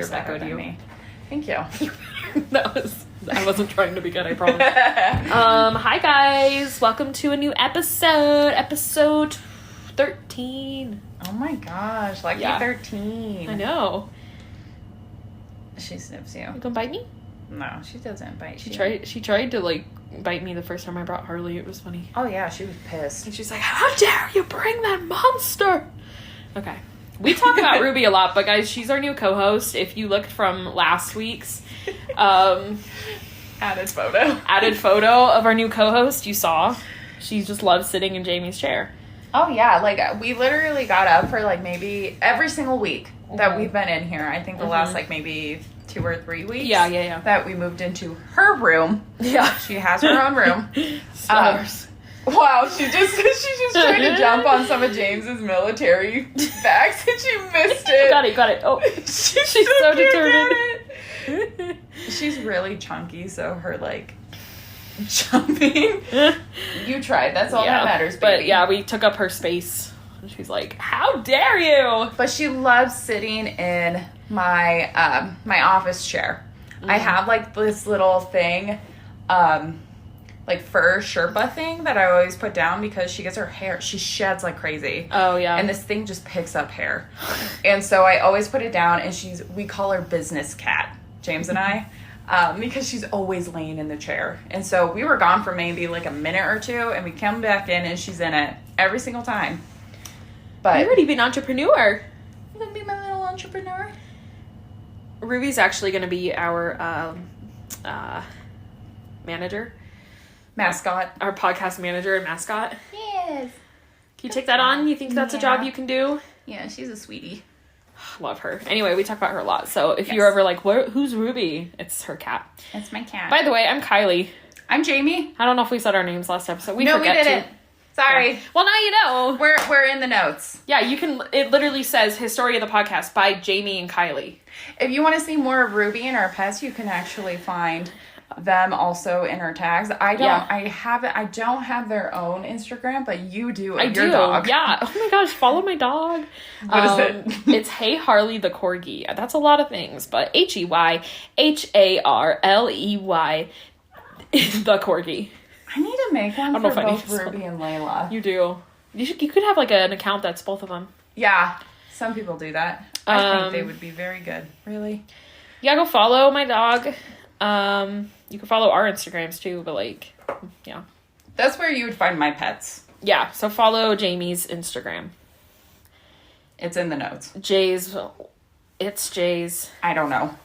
You're echoed you. me. Thank you. I wasn't trying to be good, I promise. Hi guys, welcome to a new episode 13. Oh my gosh, lucky 13. I know. She sniffs you. You gonna bite me? No, she doesn't bite She tried to like bite me the first time I brought Harley. It was funny. Oh yeah, she was pissed. And she's like, how dare you bring that monster? Okay. We talk about Ruby a lot, but guys, she's our new co-host. If you looked from last week's added photo of our new co-host, you saw she just loves sitting in Jamie's chair. Oh yeah, like we literally got up for like maybe every single week that we've been in here. I think the last like maybe 2 or 3 weeks. Yeah. That we moved into her room. Yeah, she has her own room. Stars. Wow, she just tried to jump on some of James's military bags and she missed it. Got it. Oh, she's so determined. She's really chunky, so her like jumping. You tried. That's all that matters, baby. But yeah, we took up her space. And she's like, "How dare you!" But she loves sitting in my my office chair. I have like this little thing, like fur Sherpa thing that I always put down because she gets her hair. She sheds like crazy. Oh yeah. And this thing just picks up hair, and so I always put it down. And we call her Business Cat, James and I. Because she's always laying in the chair. And so we were gone for maybe like a minute or two, and we come back in and she's in it every single time. But you already be an entrepreneur. You gonna be my little entrepreneur? Ruby's actually gonna be our manager. Mascot. Our podcast manager and mascot. Yes. Can you take that on? You think that's a job you can do? Yeah, she's a sweetie. Love her. Anyway, we talk about her a lot. So if you're ever like, who's Ruby? It's her cat. It's my cat. By the way, I'm Kiley. I'm Jamie. I don't know if we said our names last episode. No, we didn't. Sorry. Yeah. Well, now you know. We're in the notes. Yeah, you can. It literally says History of the Podcast by Jamie and Kiley. If you want to see more of Ruby and our pets, you can actually find them also in our tags. I don't have their own Instagram, but you do. I do. Dog. Yeah. Oh my gosh, follow my dog. What is it? It's Hey Harley the Corgi. That's a lot of things, but HeyHarley the Corgi. I need to make one for both Ruby and Layla. You do. You could have like an account that's both of them. Yeah. Some people do that. I think they would be very good. Really? Yeah, go follow my dog. You can follow our Instagrams too, but like, yeah. That's where you would find my pets. Yeah, so follow Jamie's Instagram. It's in the notes. It's Jay's. I don't know.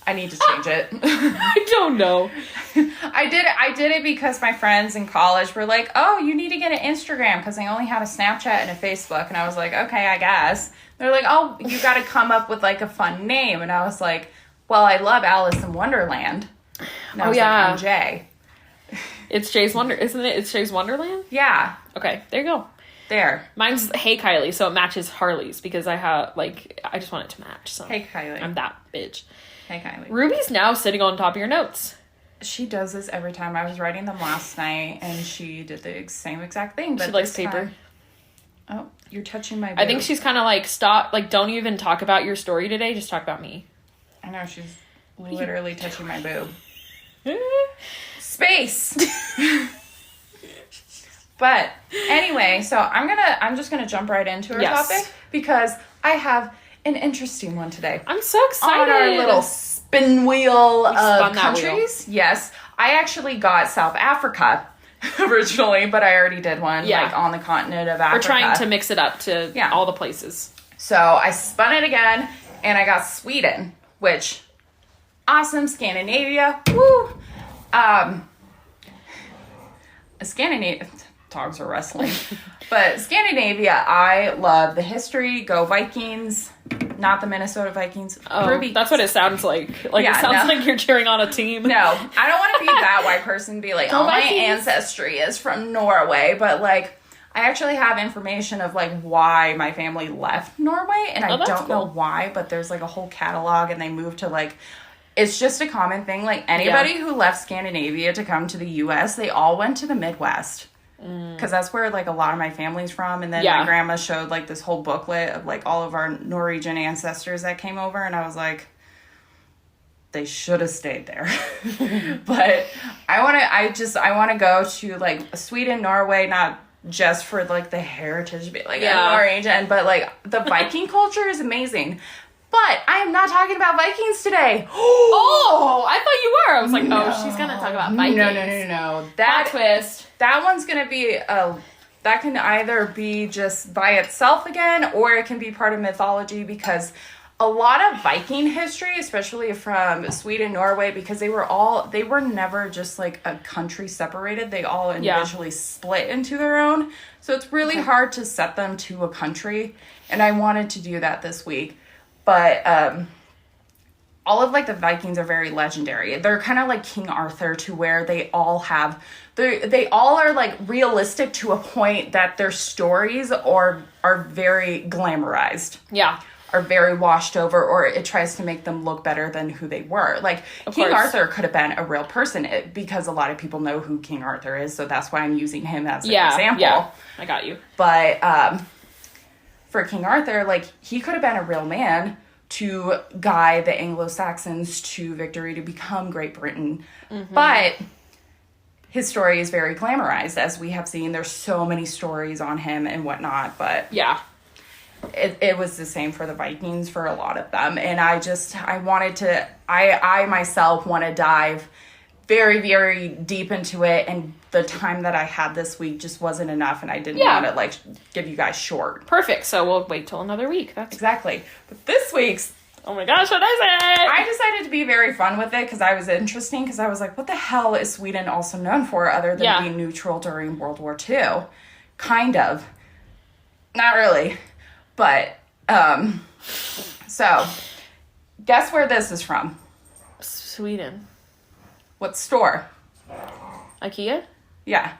I need to change it. I don't know. I did it because my friends in college were like, oh, you need to get an Instagram because I only had a Snapchat and a Facebook. And I was like, okay, I guess. They're like, oh, you got to come up with like a fun name. And I was like, well, I love Alice in Wonderland. And I was like, I'm Jay. It's Jay's isn't it? It's Jay's Wonderland? Yeah. Okay, there you go. There. Mine's Hey Kiley, so it matches Harley's because I just want it to match. So Hey Kiley. I'm that bitch. Hey Kiley. Ruby's now sitting on top of your notes. She does this every time. I was writing them last night, and she did the same exact thing. But she likes paper. Oh, you're touching my boob. I think she's kind of like, stop, like, don't even talk about your story today, just talk about me. I know, she's literally touching my boob. Space! But anyway, so I'm just gonna jump right into our topic because I have an interesting one today. I'm so excited. On our little spin wheel of countries. Wheel. Yes. I actually got South Africa originally, but I already did one like on the continent of Africa. We're trying to mix it up to all the places. So I spun it again and I got Sweden, which awesome. Scandinavia. Woo! Scandinavia, dogs are wrestling, but Scandinavia, I love the history. Go Vikings, not the Minnesota Vikings. Oh, Ruby. That's what it sounds like. Like it sounds like you're cheering on a team. No, I don't want to be that white person. Be like, oh, my ancestry is from Norway, but like, I actually have information of like why my family left Norway, and I don't know why, but there's like a whole catalog, and they moved to like. It's just a common thing. Like, anybody who left Scandinavia to come to the U.S., they all went to the Midwest. Because that's where, like, a lot of my family's from. And then my grandma showed, like, this whole booklet of, like, all of our Norwegian ancestors that came over. And I was like, they should have stayed there. But I want to go to like Sweden, Norway, not just for like the heritage, like ancient, but like the Viking culture is amazing. But I am not talking about Vikings today. Oh, I thought you were. I was like, oh, she's gonna talk about Vikings. No. That twist. That one's gonna be that can either be just by itself again, or it can be part of mythology, because a lot of Viking history, especially from Sweden, Norway, because they were never just like a country separated. They all individually split into their own. So it's really hard to set them to a country. And I wanted to do that this week. But all of like the Vikings are very legendary. They're kind of like King Arthur, to where they all are like realistic to a point that their stories are very glamorized. Yeah. Are very washed over, or it tries to make them look better than who they were. Like, King Arthur could have been a real person, because a lot of people know who King Arthur is, so that's why I'm using him as an example. Yeah, I got you. But for King Arthur, like, he could have been a real man to guide the Anglo-Saxons to victory, to become Great Britain. Mm-hmm. But his story is very glamorized, as we have seen. There's so many stories on him and whatnot, but... yeah. It was the same for the Vikings for a lot of them. And I myself want to dive very, very deep into it. And the time that I had this week just wasn't enough. And I didn't want to like give you guys short. Perfect. So we'll wait till another week. Exactly. But this week's... Oh my gosh, what is it? I decided to be very fun with it because I was interesting. Because I was like, what the hell is Sweden also known for other than being neutral during World War II? Kind of. Not really. But, so, guess where this is from? Sweden. What store? IKEA? Yeah.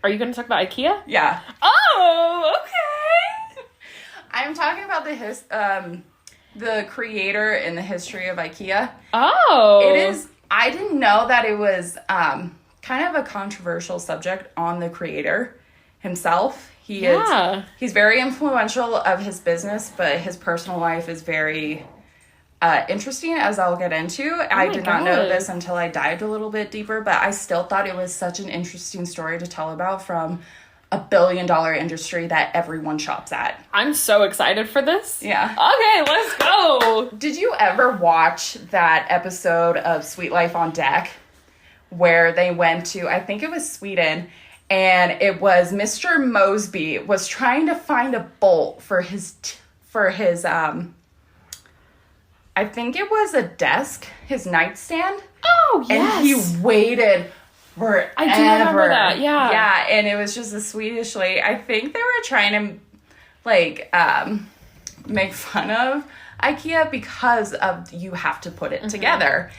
Are you going to talk about IKEA? Yeah. Oh, okay. I'm talking about the creator and the history of IKEA. Oh. It is, I didn't know that it was, kind of a controversial subject on the creator himself. He's very influential of his business, but his personal life is very interesting, as I'll get into. I did not know this until I dived a little bit deeper, but I still thought it was such an interesting story to tell about from $1 billion industry that everyone shops at. I'm so excited for this. Yeah. Okay, let's go. Did you ever watch that episode of Sweet Life on Deck where they went to, I think it was Sweden, and it was Mr. Mosby was trying to find a bolt for his I think it was a desk, his nightstand. Oh, yes. And he waited forever. I do remember that, yeah. Yeah, and it was just a Swedish lady. I think they were trying to, like, make fun of IKEA because of you have to put it together.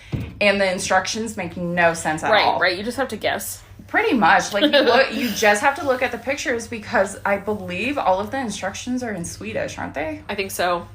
And the instructions make no sense at all. Right, you just have to guess. Pretty much. Like, you just have to look at the pictures, because I believe all of the instructions are in Swedish, aren't they? I think so.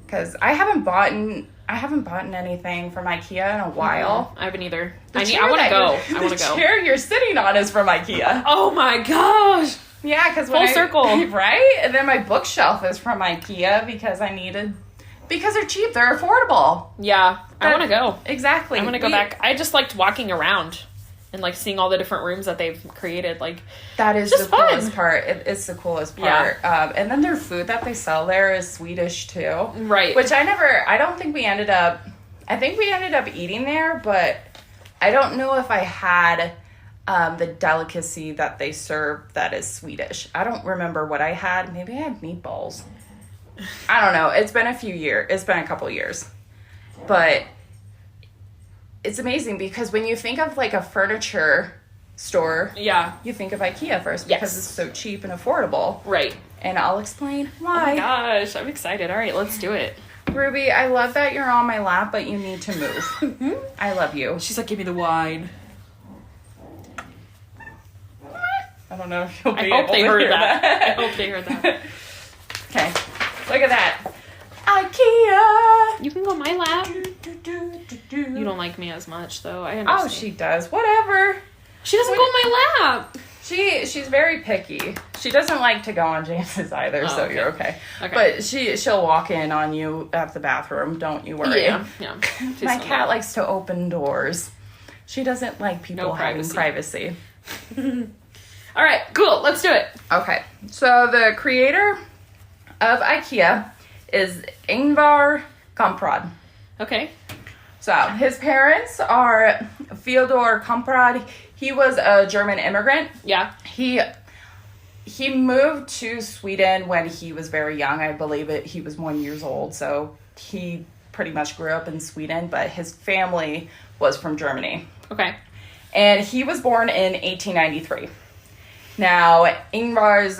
Because I haven't bought anything from IKEA in a while. I haven't either. I want to go. The chair you're sitting on is from IKEA. Oh my gosh. Yeah, because full circle. Right? And then my bookshelf is from IKEA because they're cheap, they're affordable. Yeah, I want to go. Exactly. I want to go back. I just liked walking around and like seeing all the different rooms that they've created. Like, that is the coolest part. It's the coolest part. Yeah. And then their food that they sell there is Swedish too. Right. Which I think we ended up eating there, but I don't know if I had the delicacy that they serve that is Swedish. I don't remember what I had. Maybe I had meatballs. I don't know. It's been a couple years. But it's amazing because when you think of like a furniture store, you think of IKEA first because it's so cheap and affordable. Right. And I'll explain why. Oh my gosh, I'm excited. All right, let's do it. Ruby, I love that you're on my lap, but you need to move. I love you. She's like, give me the wine. I don't know if you'll be able to hear that. I hope they heard that. Okay, look at that. IKEA! You can go my lap. You don't like me as much, though. I understand. Oh, she does. Whatever. She doesn't go on my lap. She's very picky. She doesn't like to go on James's either, so okay. You're okay. But she'll walk in on you at the bathroom. Don't you worry. Yeah. My cat likes to open doors. She doesn't like people having privacy. All right, cool. Let's do it. Okay. So the creator of IKEA is Ingvar Kamprad. Okay. So his parents are Fyodor Kamprad. He was a German immigrant. Yeah. He moved to Sweden when he was very young. I believe he was 1 year old. So he pretty much grew up in Sweden, but his family was from Germany. Okay. And he was born in 1893. Now, Ingvar's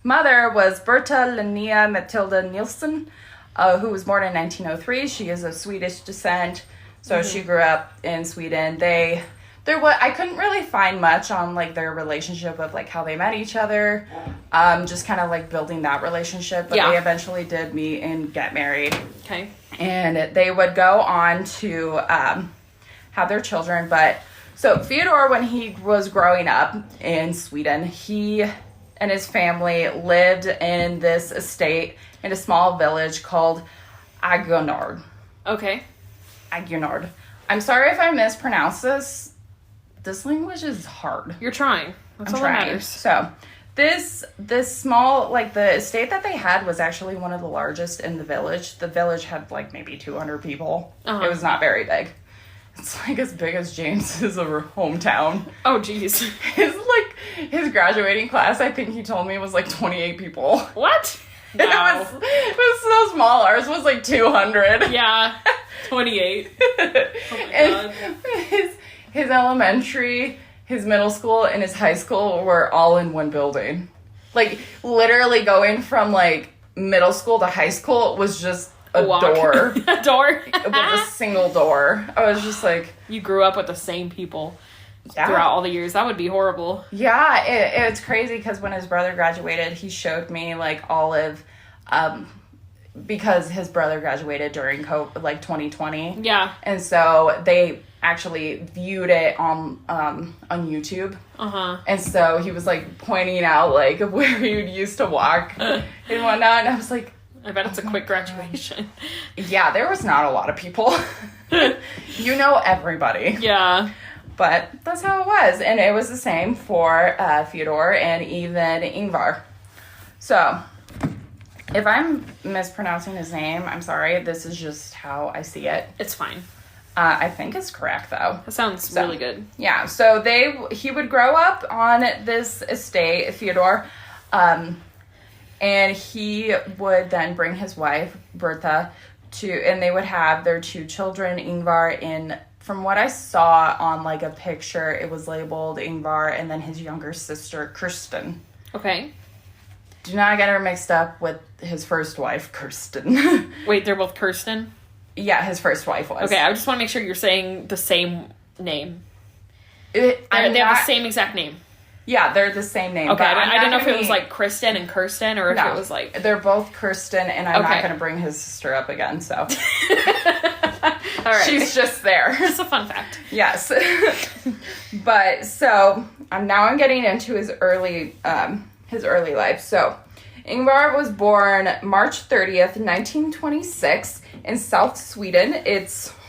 mother was Berta Linnea Matilda Nilsson, who was born in 1903. She is of Swedish descent, so she grew up in Sweden. I couldn't really find much on like their relationship of like how they met each other, just kind of like building that relationship. But they eventually did meet and get married. Okay. And they would go on to have their children. But so Fyodor, when he was growing up in Sweden, he and his family lived in this estate in a small village called Agunnard. Okay. Agunnard. I'm sorry if I mispronounce this. This language is hard. You're trying. That's all that matters. So, this small, like, the estate that they had was actually one of the largest in the village. The village had, like, maybe 200 people. Uh-huh. It was not very big. It's, like, as big as James's hometown. Oh, jeez. His graduating class, I think he told me, was, like, 28 people. What? Wow. It was so small. Ours was, like, 200. Yeah. 28. Oh, my God. His elementary, his middle school, and his high school were all in one building. Like, literally going from, like, middle school to high school was just a door. A door? It was a single door. I was just like... You grew up with the same people throughout all the years. That would be horrible. Yeah, it's crazy because when his brother graduated, he showed me, like, all of... because his brother graduated during COVID, like 2020. Yeah. And so they actually viewed it on YouTube. Uh-huh. And so he was like pointing out like where you'd used to walk and whatnot. And I was like, I bet it's a quick graduation. Yeah, there was not a lot of people. You know everybody. Yeah. But that's how it was. And it was the same for Fyodor and even Ingvar. So... if I'm mispronouncing his name, I'm sorry. This is just how I see it. It's fine. I think it's correct, though. That sounds really good. Yeah, so he would grow up on this estate, Fyodor, and he would then bring his wife, Bertha, and they would have their 2 children, Ingvar, and from what I saw on, like, a picture, it was labeled Ingvar, and then his younger sister, Kirsten. Okay. Do not get her mixed up with his first wife, Kirsten. Wait, they're both Kirsten? Yeah, his first wife was. Okay, I just want to make sure you're saying the same name. They have the same exact name. Yeah, they're the same name. Okay, I didn't know if it was like Kristen and Kirsten or if it was like... They're both Kirsten, and I'm not going to bring his sister up again, so... All right. She's just there. Just a fun fact. Yes. But, so, I'm getting into his early life. So, Ingvar was born March 30th, 1926 in South Sweden.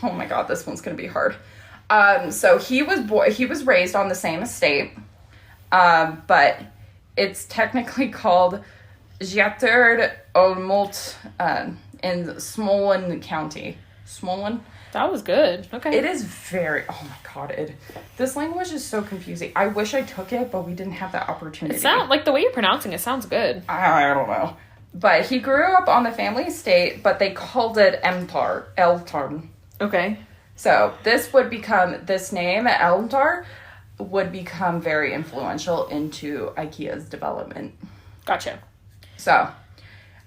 Oh my God, this one's going to be hard. So he was raised on the same estate, but it's technically called Gjeterd Olmult in Småland County. Småland? That was good. Okay. It is very... Oh my God. This language is so confusing. I wish I took it, but we didn't have that opportunity. It sounds like the way you're pronouncing it sounds good. I don't know. But he grew up on the family estate, but they called it Elmtarn. Okay. So this name, Elmtar, would become very influential into IKEA's development. Gotcha. So,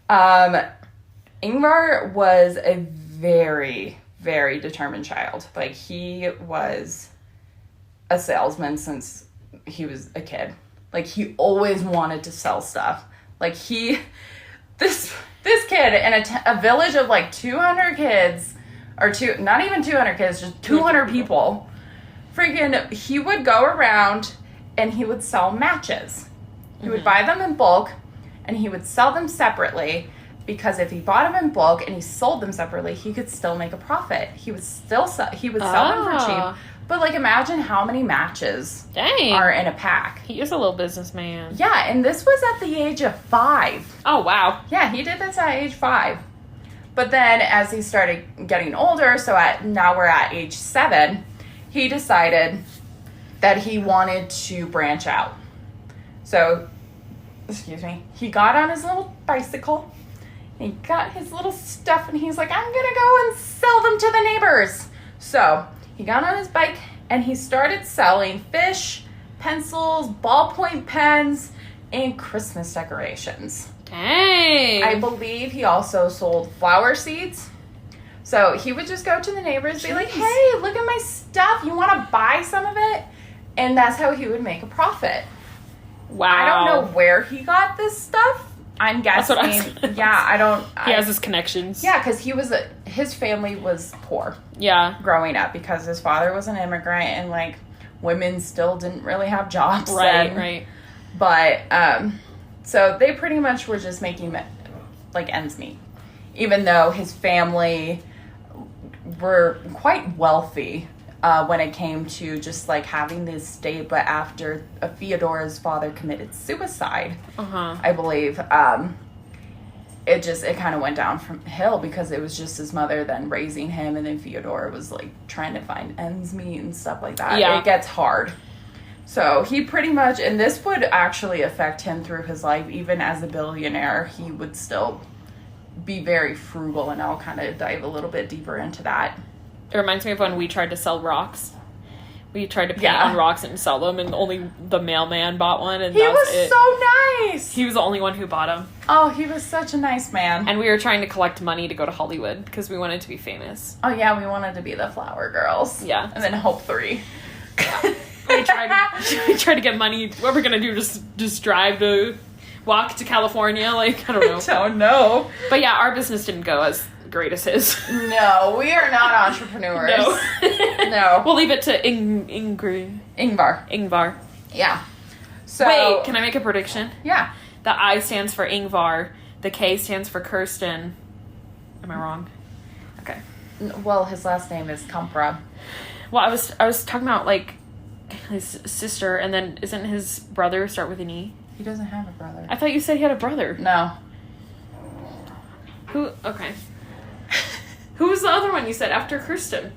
Ingvar was a very... very determined child. Like, he was a salesman since he was a kid. Like, he always wanted to sell stuff. Like, this kid in a village of like 200 kids, not even 200 kids, just 200 people, freaking, he would go around and he would sell matches. He would buy them in bulk, and he would sell them separately, because if he bought them in bulk and he sold them separately, he could still make a profit. He would still sell, them for cheap. But, like, imagine how many matches are in a pack. He is a little businessman. Yeah, and this was at the age of 5. Oh, wow. Yeah, he did this at age 5. But then as he started getting older, now we're at age 7, he decided that he wanted to branch out. So, he got on his little bicycle, he got his little stuff, and he's like, I'm gonna go and sell them to the neighbors. So, he got on his bike, and he started selling fish, pencils, ballpoint pens, and Christmas decorations. Dang. I believe he also sold flower seeds. So, he would just go to the neighbors, be like, hey, look at my stuff, you want to buy some of it? And that's how he would make a profit. Wow. I don't know where he got this stuff. I'm guessing. He has his connections. Yeah, because his family was poor. Yeah. Growing up, because his father was an immigrant, and, like, women still didn't really have jobs. Right. But, so they pretty much were just making, like, ends meet. Even though his family were quite wealthy. When it came to just, like, having this estate, but after Theodora's father committed suicide, I believe, it kind of went down from hill, because it was just his mother then raising him, and then Theodora was, like, trying to find ends meet and stuff like that. Yeah. It gets hard. So he pretty much, and this would actually affect him through his life, even as a billionaire, he would still be very frugal, and I'll kind of dive a little bit deeper into that. It reminds me of when we tried to sell rocks. We tried to paint on rocks and sell them, and only the mailman bought one, and he was so nice. He was the only one who bought them. Oh, he was such a nice man. And we were trying to collect money to go to Hollywood, because we wanted to be famous. Oh, yeah, we wanted to be the Flower Girls. Yeah. And then Hope 3. Yeah. we tried to get money. What we're going to do, just walk to California? Like, I don't know. I don't know. But yeah, our business didn't go as great as his. No, we are not entrepreneurs. No. We'll leave it to Ingvar. Yeah. So wait, can I make a prediction? Yeah. The I stands for Ingvar. The K stands for Kirsten. Am I wrong? Okay. Well, his last name is Compra. Well, I was talking about, like, his sister, and then isn't his brother start with an E? He doesn't have a brother. I thought you said he had a brother. No. Who? Okay. Who was the other one you said after Kirsten?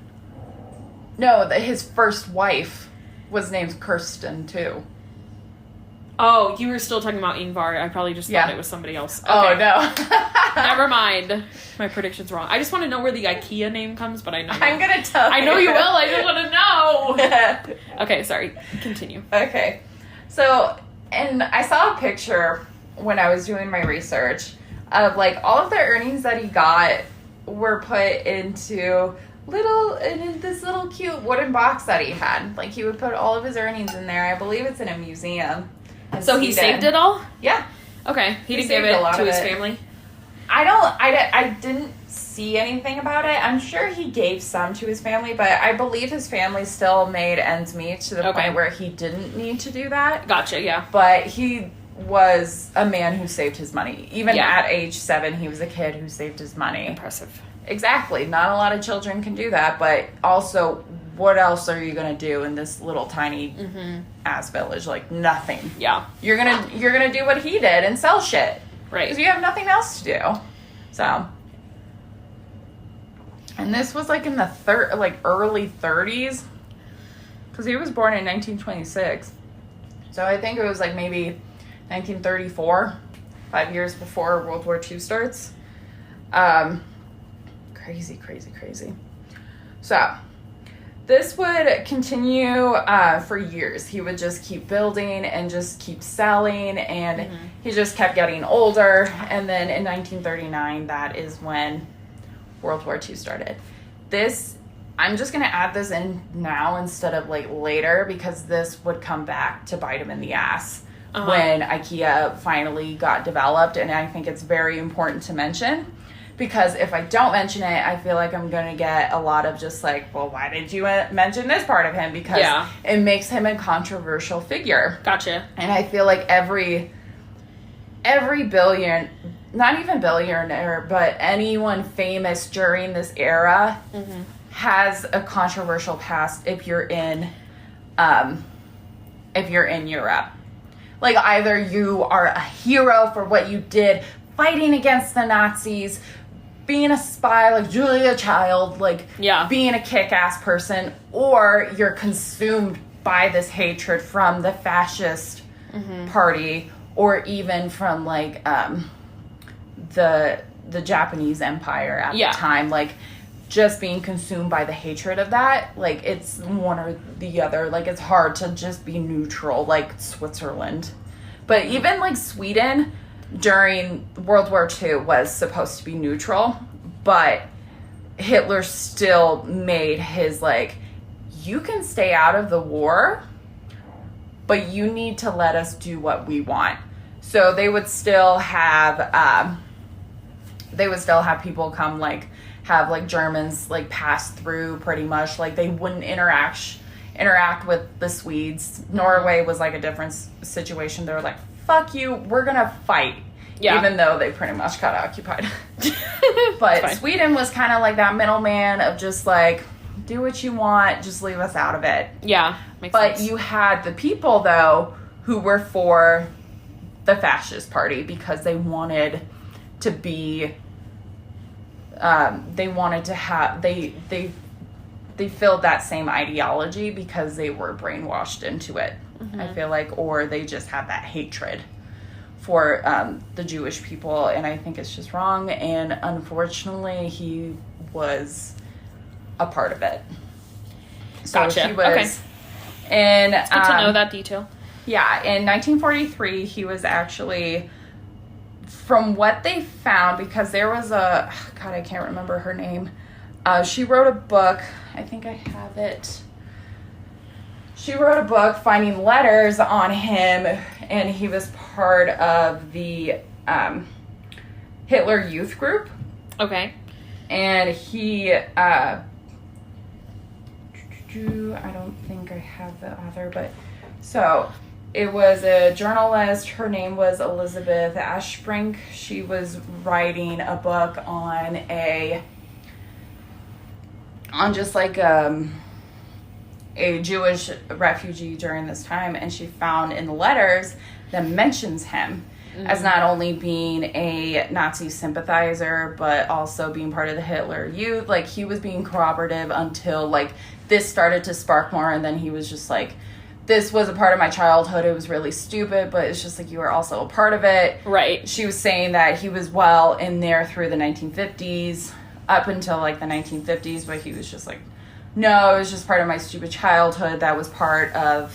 No, his first wife was named Kirsten, too. Oh, you were still talking about Ingvar. I probably just thought it was somebody else. Okay. Oh, no. Never mind. My prediction's wrong. I just want to know where the IKEA name comes, but I know. I'm going to tell you. I know you will. I just want to know. Okay, sorry. Continue. Okay. So, and I saw a picture when I was doing my research of, like, all of the earnings that he got were put into this little cute wooden box that he had. Like, he would put all of his earnings in there. I believe it's in a museum. So he saved it all? Yeah. Okay. He didn't give it to his family? I didn't see anything about it. I'm sure he gave some to his family, but I believe his family still made ends meet to the point where he didn't need to do that. Gotcha, yeah. But he was a man who saved his money. Even at age 7, he was a kid who saved his money. Impressive. Exactly. Not a lot of children can do that, but also, what else are you going to do in this little tiny ass village? Like, nothing. Yeah. You're gonna do what he did and sell shit. Right. Because you have nothing else to do. So. And this was, like, in the early 30s. Because he was born in 1926. So I think it was, like, maybe 1934. 5 years before World War II starts. Crazy. So, this would continue for years. He would just keep building and just keep selling, and he just kept getting older. And then in 1939, that is when World War II started. I'm just going to add this in now instead of, like, later, because this would come back to bite him in the ass when IKEA finally got developed. And I think it's very important to mention because if I don't mention it, I feel like I'm going to get a lot of just like, well, why did you mention this part of him? Because it makes him a controversial figure. Gotcha. And I feel like every not even billionaire, but anyone famous during this era has a controversial past if you're in Europe. Like, either you are a hero for what you did, fighting against the Nazis, being a spy like Julia Child, like being a kick-ass person, or you're consumed by this hatred from the fascist party, or even from like the Japanese Empire at the time, like just being consumed by the hatred of that. Like, it's one or the other. Like, it's hard to just be neutral, like Switzerland. But even like Sweden during World War II was supposed to be neutral, but Hitler still made his like, you can stay out of the war, but you need to let us do what we want. So they would still have people come, like, have like Germans like pass through pretty much. Like, they wouldn't interact with the Swedes. Norway was like a different situation. They were like, fuck you, we're gonna fight. Even though they pretty much got occupied. But Sweden was kind of like that middleman of just like, do what you want, just leave us out of it. Makes but sense. You had the people though who were for the fascist party because they wanted to be they filled that same ideology because they were brainwashed into it. I feel like, or they just had that hatred for the Jewish people, and I think it's just wrong, and unfortunately he was a part of it. So gotcha. He was, okay. And it's good to know that detail. Yeah, in 1943 he was actually, from what they found, because there was a, God, I can't remember her name. She wrote a book. I think I have it. She wrote a book finding letters on him, and he was part of the Hitler Youth Group. Okay. And he, I don't think I have the author, but so it was a journalist. Her name was Elizabeth Ashbrink. She was writing a book on just like a Jewish refugee during this time, and she found in the letters that mentions him as not only being a Nazi sympathizer, but also being part of the Hitler Youth. Like, he was being corroborative until like this started to spark more, and then he was just like, this was a part of my childhood. It was really stupid, but it's just like, you were also a part of it. Right. She was saying that he was well in there through the 1950s, up until like the 1950s, but he was just like, no, it was just part of my stupid childhood. That was part of,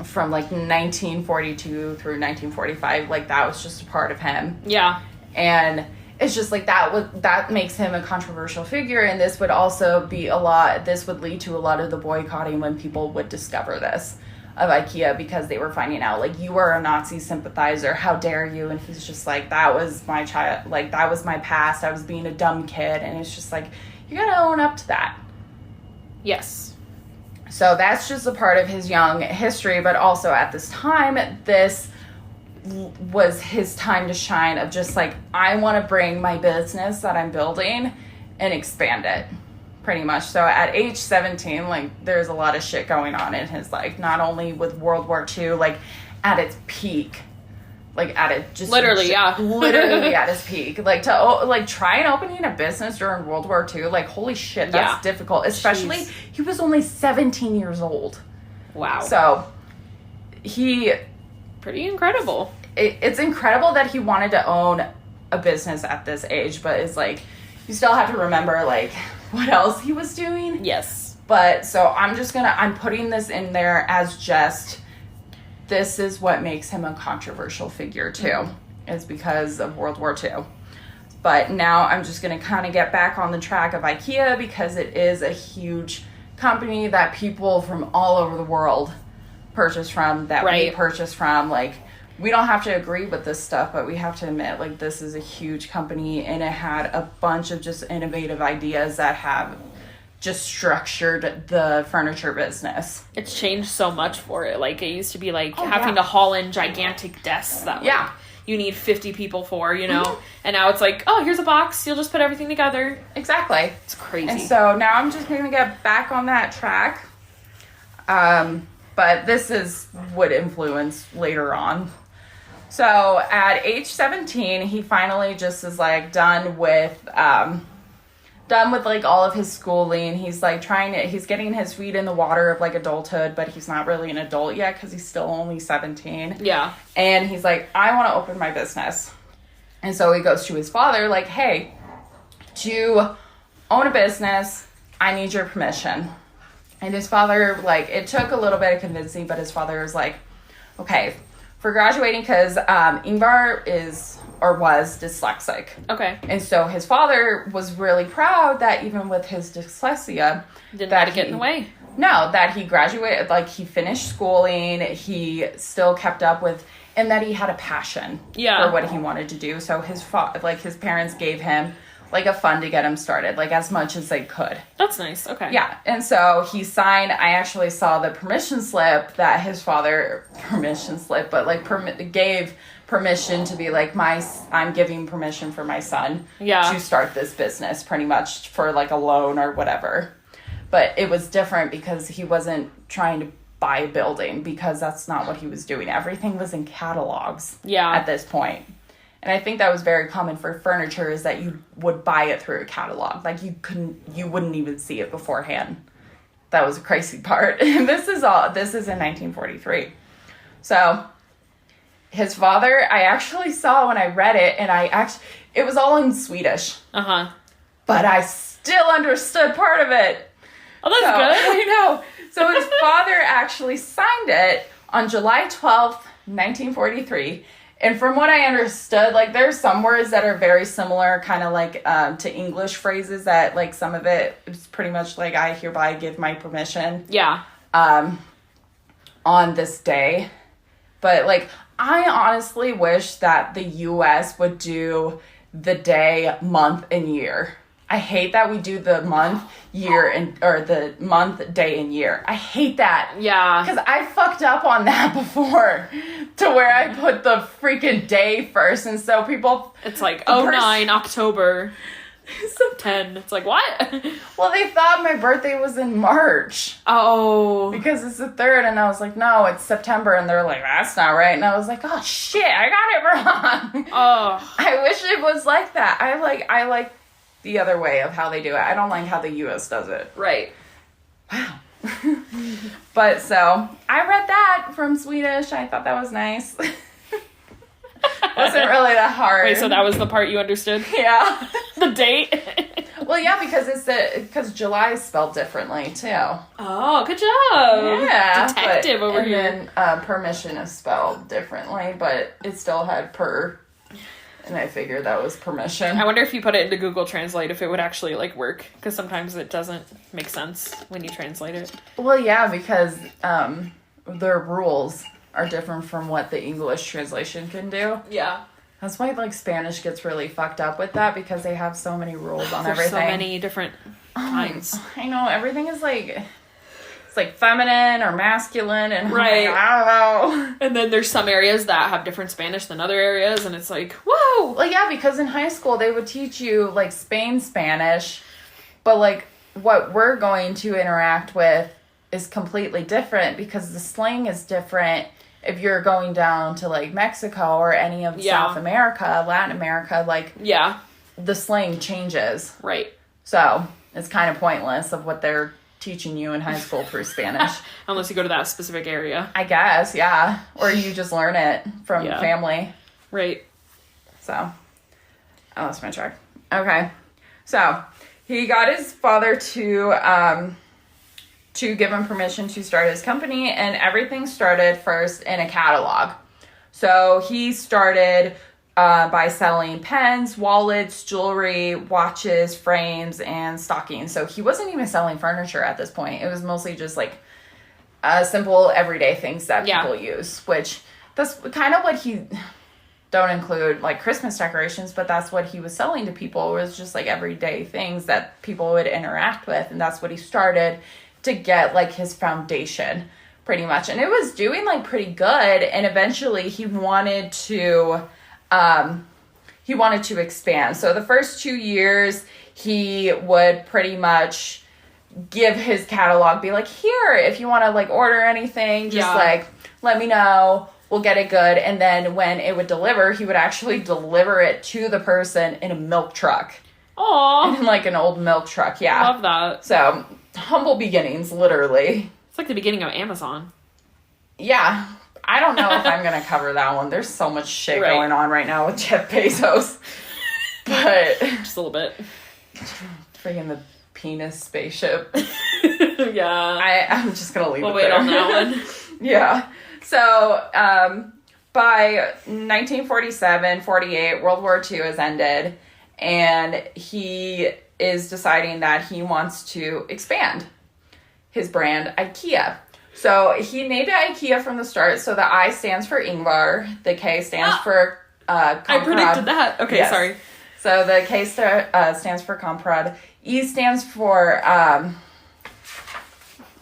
from like 1942 through 1945. Like, that was just a part of him. Yeah. And it's just like, that makes him a controversial figure. And this would also be this would lead to a lot of the boycotting when people would discover this of IKEA, because they were finding out, like, you are a Nazi sympathizer, how dare you? And he's just like, that was my child, like, that was my past, I was being a dumb kid. And it's just like, you gotta own up to that. Yes. So that's just a part of his young history, but also at this time, this was his time to shine, of just like, I want to bring my business that I'm building and expand it, pretty much. So at age 17, like, there's a lot of shit going on in his life, not only with World War II, like, at its peak, like, at it just literally, yeah, literally at his peak, like, to like try and opening a business during World War II, like, holy shit, that's difficult, especially Jeez. He was only 17 years old. Wow. So pretty incredible. It's incredible that he wanted to own a business at this age, but it's like, you still have to remember, like, what else he was doing. Yes. But so I'm putting this in there as just, this is what makes him a controversial figure too, is because of World War II. But now I'm just going to kind of get back on the track of IKEA, because it is a huge company that people from all over the world purchase from, that we purchase from. Like, we don't have to agree with this stuff, but we have to admit, like, this is a huge company, and it had a bunch of just innovative ideas that have just structured the furniture business. It's changed so much for it. Like, it used to be, like, having to haul in gigantic desks that, like, you need 50 people for, you know? Mm-hmm. And now it's like, oh, here's a box. You'll just put everything together. Exactly. It's crazy. And so now I'm just going to get back on that track. But this is what influenced later on. So at age 17, he finally just is like done with like all of his schooling. He's like he's getting his feet in the water of like adulthood, but he's not really an adult yet because he's still only 17. Yeah. And he's like, I want to open my business. And so he goes to his father like, hey, to own a business, I need your permission. And his father, like, it took a little bit of convincing, but his father was like, okay, for graduating, because Ingvar was dyslexic. Okay. And so his father was really proud that even with his dyslexia, didn't let it get in the way. No, that he graduated, like, he finished schooling, he still kept up with, and that he had a passion for what he wanted to do. So his parents gave him like a fund to get him started, like as much as they could. That's nice. Okay. Yeah. And so he signed, I actually saw the permission slip that his father, gave permission to be like, I'm giving permission for my son to start this business, pretty much for like a loan or whatever. But it was different because he wasn't trying to buy a building, because that's not what he was doing. Everything was in catalogs at this point. And I think that was very common for furniture, is that you would buy it through a catalog. Like you wouldn't even see it beforehand. That was a crazy part. And this is in 1943. So his father, I actually saw when I read it, and it was all in Swedish. Uh-huh. But I still understood part of it. Oh, that's good. I know. So his father actually signed it on July 12th, 1943. And from what I understood, like, there's some words that are very similar, kind of like to English phrases that, like, some of it is pretty much like, I hereby give my permission. Yeah. On this day. But, like, I honestly wish that the U.S. would do the day, month, and year. I hate that we do the month, year, or the month, day, and year. I hate that. Yeah. Because I fucked up on that before, to where I put the freaking day first, and so people... It's like, 09, October, 10. It's like, what? Well, they thought my birthday was in March. Oh. Because it's the 3rd, and I was like, no, it's September, and they're like, that's not right. And I was like, oh, shit, I got it wrong. Oh. I wish it was like that. I like the other way of how they do it. I don't like how the U.S. does it. Right. Wow. But so I read that from Swedish. I thought that was nice. Wasn't really that hard. Wait, so that was the part you understood? Yeah. The date? Well, yeah, because July is spelled differently too. Oh, good job. Yeah. Detective over here. And then permission is spelled differently, but it still had per. And I figured that was permission. I wonder if you put it into Google Translate, if it would actually, like, work. Because sometimes it doesn't make sense when you translate it. Well, yeah, because their rules are different from what the English translation can do. Yeah. That's why, like, Spanish gets really fucked up with that, because they have so many rules on everything. There's so many different kinds. I know. Everything is, like... It's like feminine or masculine, and right. Like, I don't know. And then there's some areas that have different Spanish than other areas, and it's like, whoa! Well, yeah, because in high school they would teach you, like, Spain Spanish, but, like, what we're going to interact with is completely different, because the slang is different if you're going down to, like, Mexico or any of South America, Latin America, like, the slang changes. Right. So, it's kind of pointless of what they're teaching you in high school through Spanish. Unless you go to that specific area. I guess, yeah. Or you just learn it from family. Right. So, I lost my track. Okay. So, he got his father to give him permission to start his company, and everything started first in a catalog. So, he started by selling pens, wallets, jewelry, watches, frames, and stockings. So he wasn't even selling furniture at this point. It was mostly just like simple everyday things that people use, which that's kind of what he... Don't include, like, Christmas decorations, but that's what he was selling to people, was just, like, everyday things that people would interact with, and that's what he started to get, like, his foundation, pretty much. And it was doing, like, pretty good, and eventually he wanted to expand. So the first 2 years, he would pretty much give his catalog, be like, here, if you want to, like, order anything, just, like, let me know. We'll get it good. And then when it would deliver, he would actually deliver it to the person in a milk truck. Aww. In, like, an old milk truck, yeah. Love that. So, humble beginnings, literally. It's like the beginning of Amazon. Yeah. I don't know if I'm going to cover that one. There's so much shit going on right now with Jeff Bezos. But... Just a little bit. Freaking the penis spaceship. Yeah. I'm just going to leave it there. We'll wait on that one. Yeah. So, by 1947, 48, World War II has ended, and he is deciding that he wants to expand his brand, IKEA. So, he named it IKEA from the start. So, the I stands for Ingvar, the K stands for Comprad. I predicted that. Okay, yes. Sorry. So, the K stands for Comprad. E stands for, hold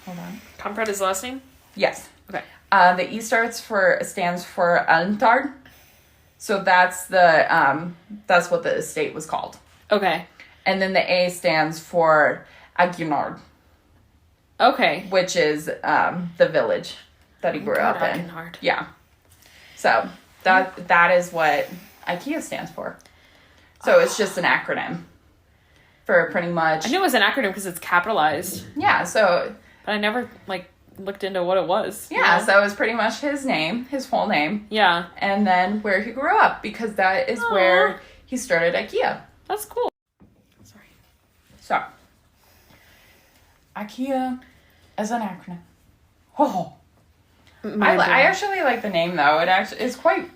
on. Comprad is the last name? Yes. Okay. The E stands for Antard. So that's that's what the estate was called. Okay. And then the A stands for Aguinard. Okay. Which is the village that he grew up in. Aguinard. Yeah. So that is what IKEA stands for. So it's just an acronym for pretty much... I knew it was an acronym because it's capitalized. Yeah, so... But I never, looked into what it was. Yeah, so it was pretty much his name, his full name. Yeah. And then where he grew up, because that is where he started IKEA. That's cool. Sorry. So, IKEA as an acronym. Oh. I actually like the name, though. It's quite...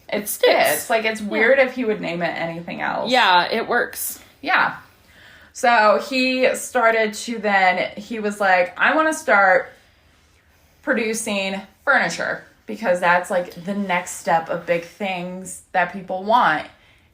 It fits. Like, it's weird if he would name it anything else. Yeah, it works. Yeah. So, he started to then... He was like, I want to start... producing furniture, because that's like the next step of big things that people want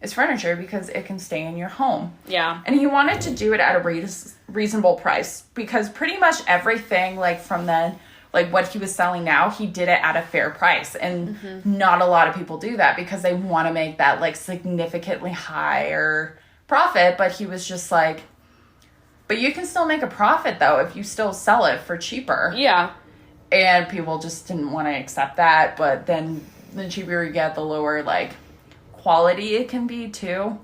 is furniture, because it can stay in your home. Yeah. And he wanted to do it at a reasonable price, because pretty much everything, like, from then, like, what he was selling now, he did it at a fair price. And not a lot of people do that because they want to make that, like, significantly higher profit. But he was just like, but you can still make a profit, though, if you still sell it for cheaper. Yeah. And people just didn't want to accept that. But then the cheaper you get, the lower, like, quality it can be, too.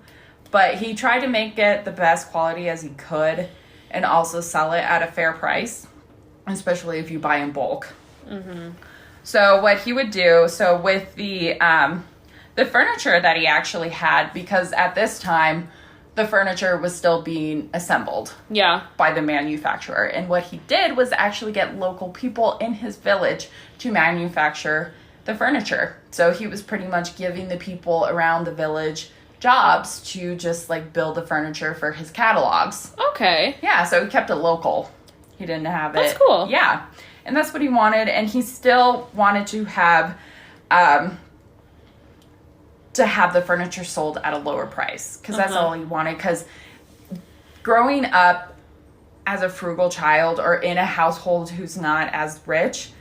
But he tried to make it the best quality as he could and also sell it at a fair price, especially if you buy in bulk. Mm-hmm. So what he would do, so with the furniture that he actually had, because at this time, the furniture was still being assembled by the manufacturer. And what he did was actually get local people in his village to manufacture the furniture. So he was pretty much giving the people around the village jobs to just, like, build the furniture for his catalogs. Okay. Yeah, so he kept it local. He didn't have it. That's cool. Yeah. And that's what he wanted. And he still wanted to have the furniture sold at a lower price, because that's all he wanted. Because growing up as a frugal child or in a household who's not as rich,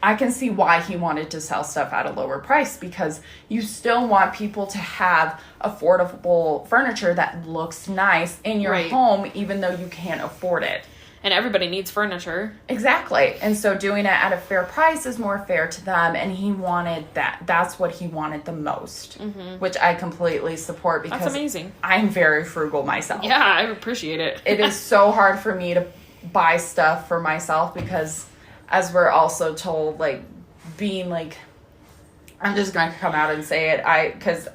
I can see why he wanted to sell stuff at a lower price, because you still want people to have affordable furniture that looks nice in your home, even though you can't afford it. And everybody needs furniture. Exactly. And so doing it at a fair price is more fair to them. And he wanted that. That's what he wanted the most, which I completely support, because that's amazing. I'm very frugal myself. Yeah, I appreciate it. It is so hard for me to buy stuff for myself, because as we're also told, like, being, like, I'm just going to come out and say it, because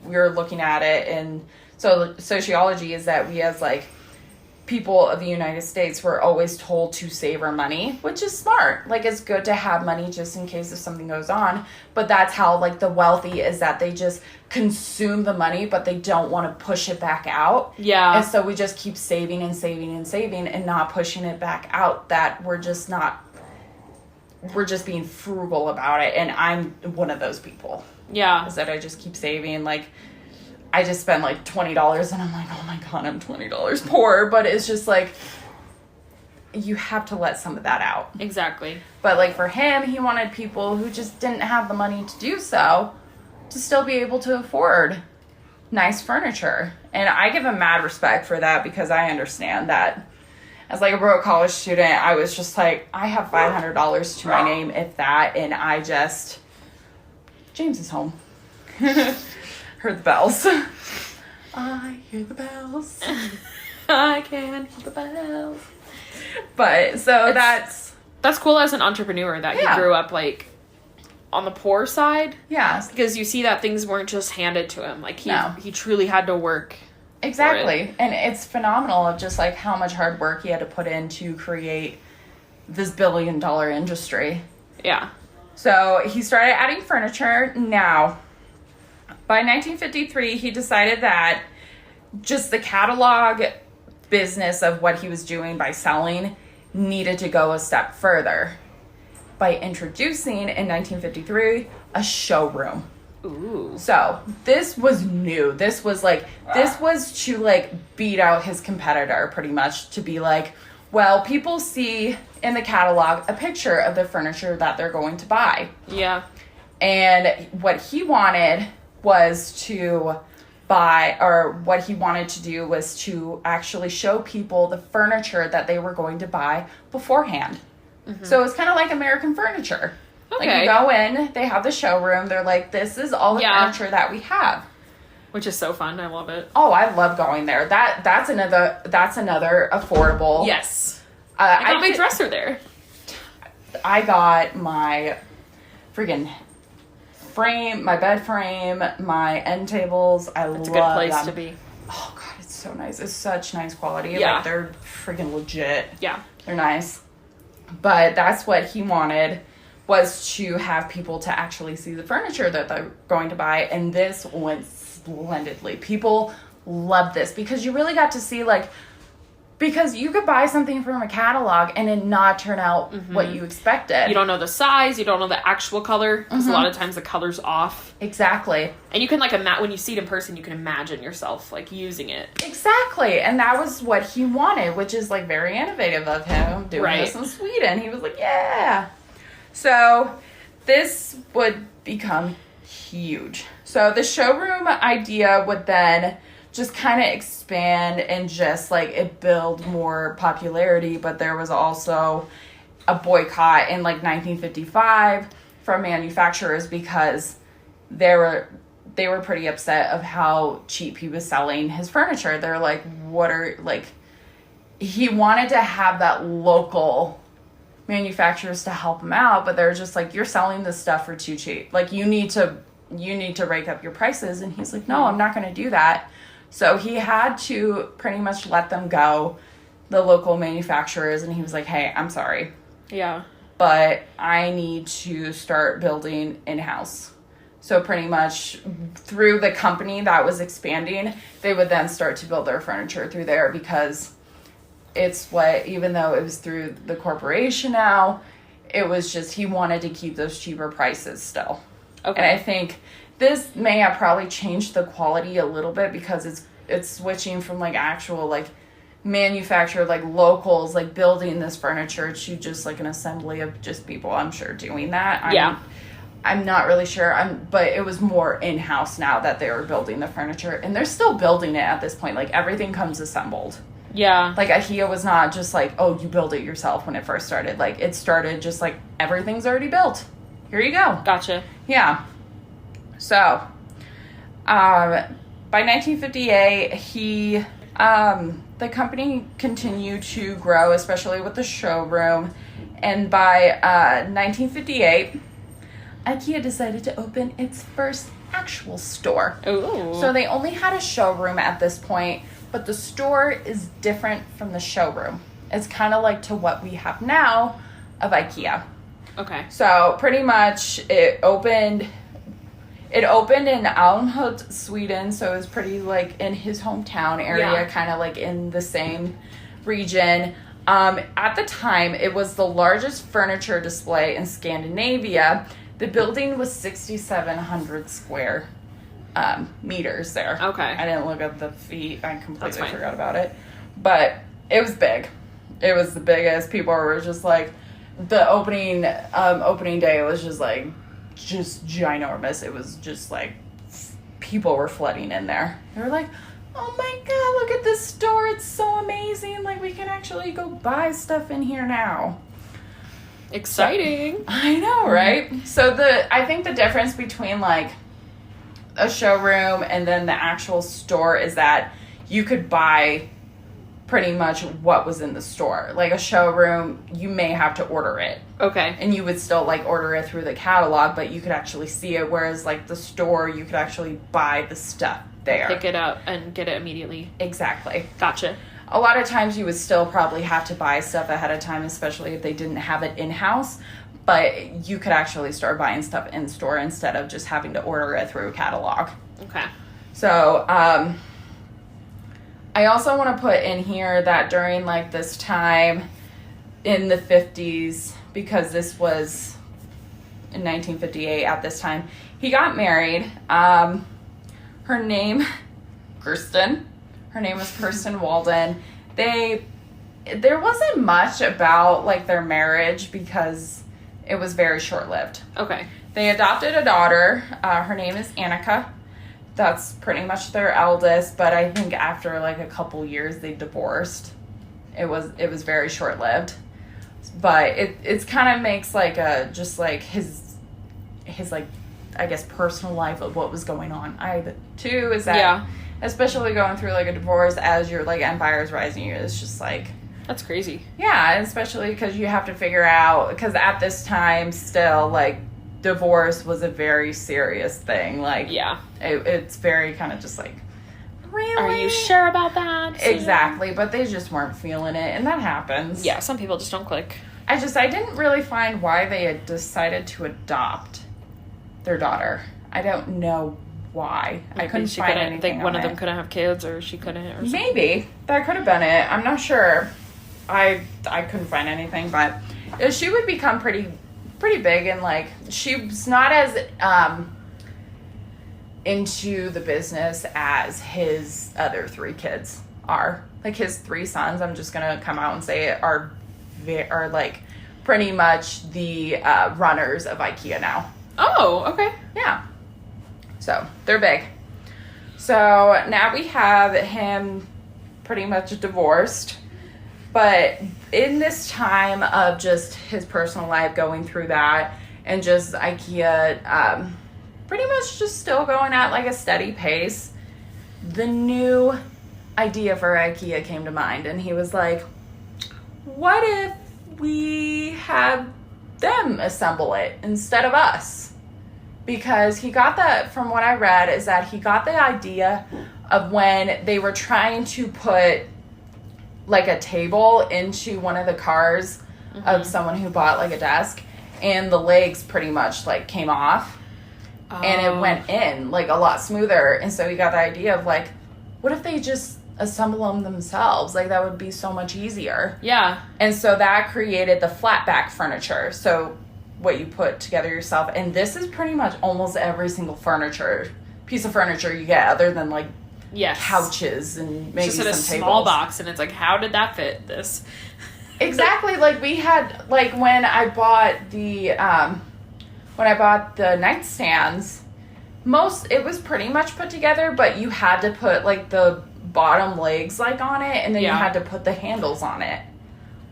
we were looking at it, and so sociology is that we as, like, people of the United States were always told to save our money, which is smart. Like, it's good to have money just in case if something goes on, but that's how, like, the wealthy is, that they just consume the money, but they don't want to push it back out. Yeah. And so we just keep saving and saving and saving and not pushing it back out, that we're just not we're just being frugal about it. And I'm one of those people. Yeah. Is that I just keep saving. Like, I just spend like $20 and I'm like, oh my God, I'm $20 poor. But it's just like, you have to let some of that out. Exactly. But like for him, he wanted people who just didn't have the money to do so to still be able to afford nice furniture. And I give him mad respect for that because I understand that. As like a broke college student, I was just like, I have $500 to my name, if that, and I just... James is home. Heard the bells. I hear the bells. I can hear the bells. But, so that's cool as an entrepreneur that you grew up, like, on the poor side. Yeah. Because you see that things weren't just handed to him. Like, he truly had to work. Exactly. And it's phenomenal of just, like, how much hard work he had to put in to create this billion-dollar industry. Yeah. So he started adding furniture. Now, by 1953, he decided that just the catalog business of what he was doing by selling needed to go a step further by introducing, in 1953, a showroom. Ooh. So, this was new. This was to, like, beat out his competitor, pretty much, to be like, well, people see in the catalog a picture of the furniture that they're going to buy. Yeah. And what he wanted was to buy, or what he wanted to do was to actually show people the furniture that they were going to buy beforehand. Mm-hmm. So, it's kind of like American Furniture. Okay. Like, you go in, they have the showroom, they're like, this is all the furniture that we have. Which is so fun. I love it. Oh, I love going there. That's another affordable. Yes. I got my dresser there. I got my friggin' frame, my bed frame, my end tables. I love them. It's a good place to be. Oh, God, it's so nice. It's such nice quality. Yeah. Like, they're friggin' legit. Yeah. They're nice. But that's what he wanted, was to have people to actually see the furniture that they're going to buy. And this went splendidly. People love this because you really got to see, like, because you could buy something from a catalog and it not turn out what you expected. You don't know the size, you don't know the actual color, because a lot of times the color's off. Exactly. And you can, like, when you see it in person, you can imagine yourself, like, using it. Exactly. And that was what he wanted, which is, like, very innovative of him, doing this in Sweden. He was like, yeah. So, this would become huge. So, the showroom idea would then just kind of expand and just, like, it build more popularity. But there was also a boycott in, like, 1955 from manufacturers because they were pretty upset of how cheap he was selling his furniture. They're like, he wanted to have that local manufacturers to help him out, but they're just like, you're selling this stuff for too cheap. Like, you need to rake up your prices. And he's like, no, I'm not going to do that. So he had to pretty much let them go, the local manufacturers, and he was like, hey, I'm sorry. Yeah. But I need to start building in-house. So pretty much through the company that was expanding, they would then start to build their furniture through there because it's what, even though it was through the corporation now, it was just, he wanted to keep those cheaper prices still. Okay. And I think this may have probably changed the quality a little bit because it's switching from, like, actual, like, manufactured, like, locals, like, building this furniture to just, like, an assembly of just people, I'm sure, doing that. I'm not really sure. But it was more in-house now that they were building the furniture. And they're still building it at this point. Like, everything comes assembled. Yeah. Like, IKEA was not just like, oh, you build it yourself when it first started. Like, it started just like, everything's already built. Here you go. Gotcha. Yeah. So, by 1958, the company continued to grow, especially with the showroom. And by 1958, IKEA decided to open its first actual store. Ooh. So they only had a showroom at this point, but the store is different from the showroom. It's kind of like to what we have now of IKEA. Okay. So pretty much it opened in Älmhult, Sweden, so it was pretty, like, in his hometown area, kind of like in the same region. At the time, it was the largest furniture display in Scandinavia. The building was 6,700 square meters there. Okay. I didn't look at the feet. I completely forgot about it. But it was big. It was the biggest. People were just like, the opening day was just like, just ginormous. It was just like, people were flooding in there. They were like, oh my god, look at this store. It's so amazing. Like, we can actually go buy stuff in here now. Exciting. So, I know, right? So I think the difference between like a showroom and then the actual store is that you could buy pretty much what was in the store. Like a showroom, you may have to order it. Okay. And you would still like order it through the catalog, but you could actually see it. Whereas like the store, you could actually buy the stuff there. Pick it up and get it immediately. Exactly. Gotcha. A lot of times you would still probably have to buy stuff ahead of time, especially if they didn't have it in-house. But you could actually start buying stuff in store instead of just having to order it through a catalog. Okay. So, I also want to put in here that during like this time in the 50s, because this was in 1958 at this time, he got married. Her name, Kirsten. Her name was Kirsten Walden. There wasn't much about like their marriage because it was very short-lived. Okay. They adopted a daughter. Her name is Annika. That's pretty much their eldest, but I think after like a couple years they divorced. It was very short-lived. But it's kind of makes like just like his like, I guess, personal life of what was going on. Too is that especially going through like a divorce as your like empire's rising, it's just like, that's crazy. Yeah, especially because you have to figure out, because at this time still like divorce was a very serious thing. Like, it's very kind of just like, really? Are you sure about that? Exactly, but they just weren't feeling it, and that happens. Yeah, some people just don't click. I didn't really find why they had decided to adopt their daughter. I don't know why. Maybe I couldn't find anything. Think one of them couldn't have kids, or she couldn't, or something. Maybe that could have been it. I'm not sure. I couldn't find anything, but she would become pretty big, and like she's not as into the business as his other 3 kids are. Like his 3 sons, I'm just gonna come out and say it, are like pretty much the runners of IKEA now. Oh, okay. Yeah. So they're big. So now we have him pretty much divorced. But in this time of just his personal life, going through that, and just IKEA pretty much just still going at like a steady pace, the new idea for IKEA came to mind. And he was like, what if we have them assemble it instead of us? Because he got that, from what I read, is that he got the idea of when they were trying to put like a table into one of the cars of someone who bought like a desk, and the legs pretty much like came off and it went in like a lot smoother. And so he got the idea of like, what if they just assemble them themselves? Like that would be so much easier. Yeah. And so that created the flat back furniture. So what you put together yourself, and this is pretty much almost every single piece of furniture you get, other than like couches and maybe just some in a tables. small box, and it's like, how did that fit this? Exactly. Like we had, like when I bought the nightstands, it was pretty much put together, but you had to put like the bottom legs like on it, and then you had to put the handles on it.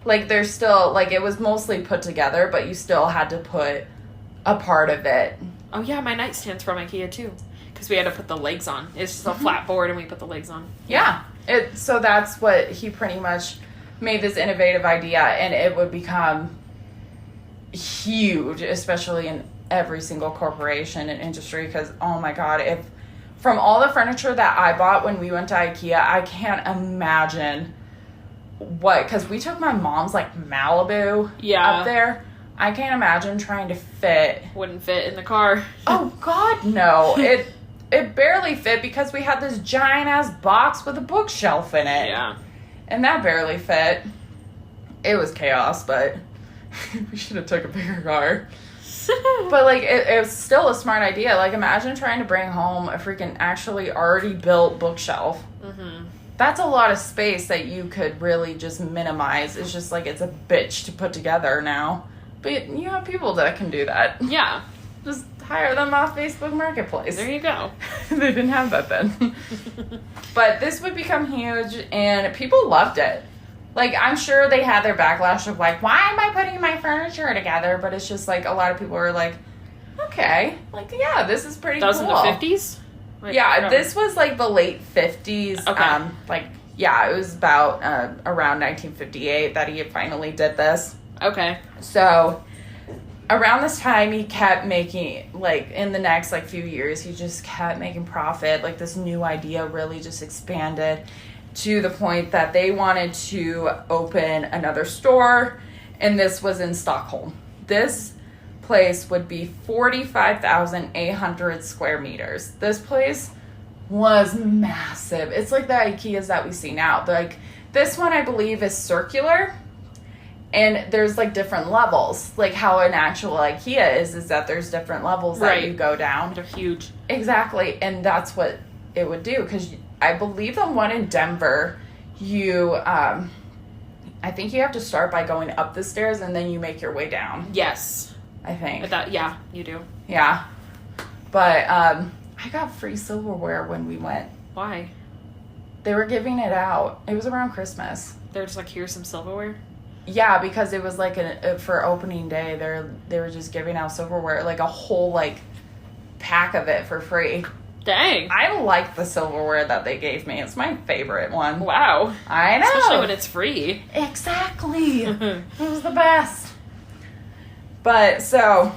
Like there's still, like it was mostly put together, but you still had to put a part of it. Oh yeah, my nightstand's from IKEA too. Because we had to put the legs on. It's just a flat board and we put the legs on. Yeah. So that's what he pretty much made this innovative idea, and it would become huge, especially in every single corporation and industry, because, oh my God, from all the furniture that I bought when we went to IKEA, I can't imagine because we took my mom's, like, Malibu up there. I can't imagine trying to fit. Wouldn't fit in the car. Oh, God, no. It barely fit because we had this giant-ass box with a bookshelf in it. Yeah. And that barely fit. it was chaos, but we should have took a bigger car. But, like, it was still a smart idea. Like, imagine trying to bring home a freaking actually already built bookshelf. Mm-hmm. That's a lot of space that you could really just minimize. It's just, like, it's a bitch to put together now. But you have people that can do that. Yeah. Just hire them off Facebook Marketplace. There you go. They didn't have that then. But this would become huge, and people loved it. Like, I'm sure they had their backlash of, like, why am I putting my furniture together? But it's just, like, a lot of people were like, okay. Like, yeah, this is pretty cool. That was in the 50s? Like, yeah, this was, like, the late 50s. Okay. Like, yeah, it was about around 1958 that he finally did this. Okay. So, around this time, he kept making, like, in the next, like, few years, he just kept making profit. Like, this new idea really just expanded to the point that they wanted to open another store, and this was in Stockholm. This place would be 45,800 square meters. This place was massive. It's like the IKEAs that we see now. Like, this one, I believe, is circular, and there's, like, different levels. Like, how an actual IKEA is that there's different levels that you go down. They're huge. Exactly, and that's what it would do, because I believe the one in Denver, I think you have to start by going up the stairs and then you make your way down. Yes. I think. Yeah, you do. Yeah. But I got free silverware when we went. Why? They were giving it out. It was around Christmas. They're just like, here's some silverware? Yeah, because it was like for opening day, they were just giving out silverware, like a whole like pack of it for free. Dang. I like the silverware that they gave me. It's my favorite one. Wow. I know. Especially when it's free. Exactly. It was the best. But so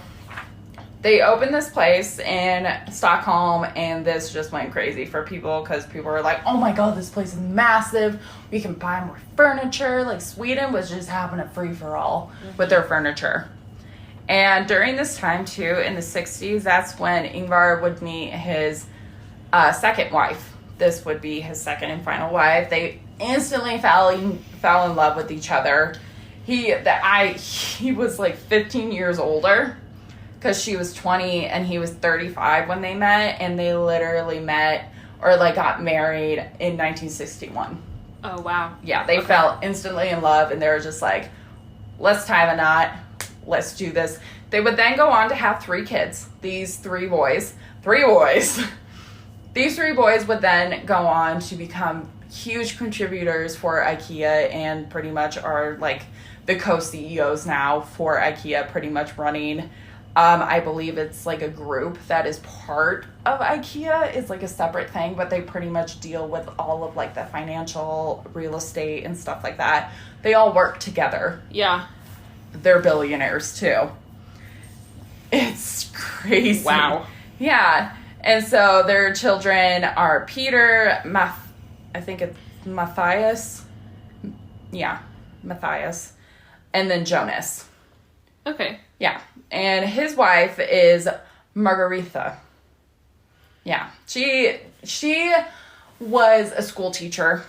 they opened this place in Stockholm, and this just went crazy for people because people were like, oh my God, this place is massive. We can buy more furniture. Like, Sweden was just having a free-for-all with their furniture. And during this time, too, in the 60s, that's when Ingvar would meet his second wife. This would be his second and final wife. They instantly fell in love with each other. He was like 15 years older because she was 20 and he was 35 when they met, and they literally met or like got married in 1961. Oh, wow. Yeah, they fell instantly in love, and they were just like, let's tie the knot. Let's do this. They would then go on to have 3 kids. These 3 boys. 3 boys. These 3 boys would then go on to become huge contributors for IKEA and pretty much are like the co-CEOs now for IKEA, pretty much running. I believe it's like a group that is part of IKEA. It's like a separate thing, but they pretty much deal with all of like the financial, real estate and stuff like that. They all work together. Yeah. They're billionaires too. It's crazy. Wow. Yeah. And so their children are Peter, I think it's Matthias. Yeah, Matthias. And then Jonas. Okay. Yeah. And his wife is Margaretha. Yeah. She was a school teacher,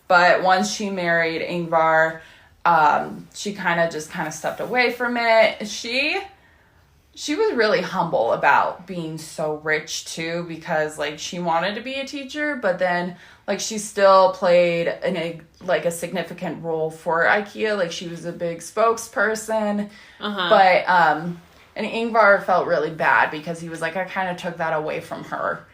but once she married Ingvar, she kind of stepped away from it. She was really humble about being so rich too, because like she wanted to be a teacher, but then like she still played a significant role for IKEA. Like she was a big spokesperson, but and Ingvar felt really bad because he was like, I kind of took that away from her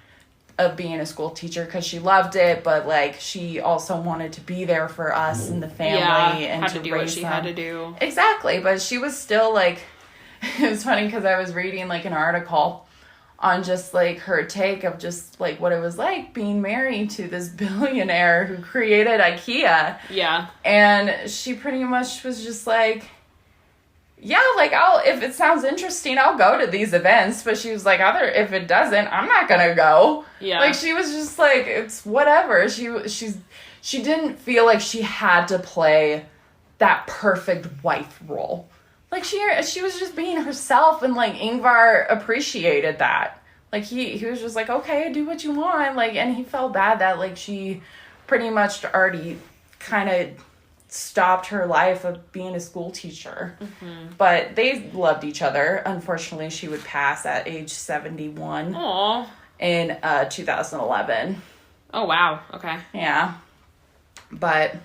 of being a school teacher because she loved it, but like she also wanted to be there for us and the family and had to do what she them. had to do. Exactly, but she was still like, it was funny because I was reading like an article on just like her take of just like what it was like being married to this billionaire who created IKEA. Yeah. And she pretty much was just like, yeah, like if it sounds interesting, I'll go to these events. But she was like, if it doesn't, I'm not gonna go. Yeah. Like she was just like, it's whatever. She didn't feel like she had to play that perfect wife role. Like she was just being herself, and like Ingvar appreciated that. Like he was just like, okay, do what you want. Like, and he felt bad that like she pretty much already kind of stopped her life of being a school teacher. Mm-hmm. But they loved each other. Unfortunately, she would pass at age 71. Aww. In 2011. Oh, wow. Okay. Yeah. But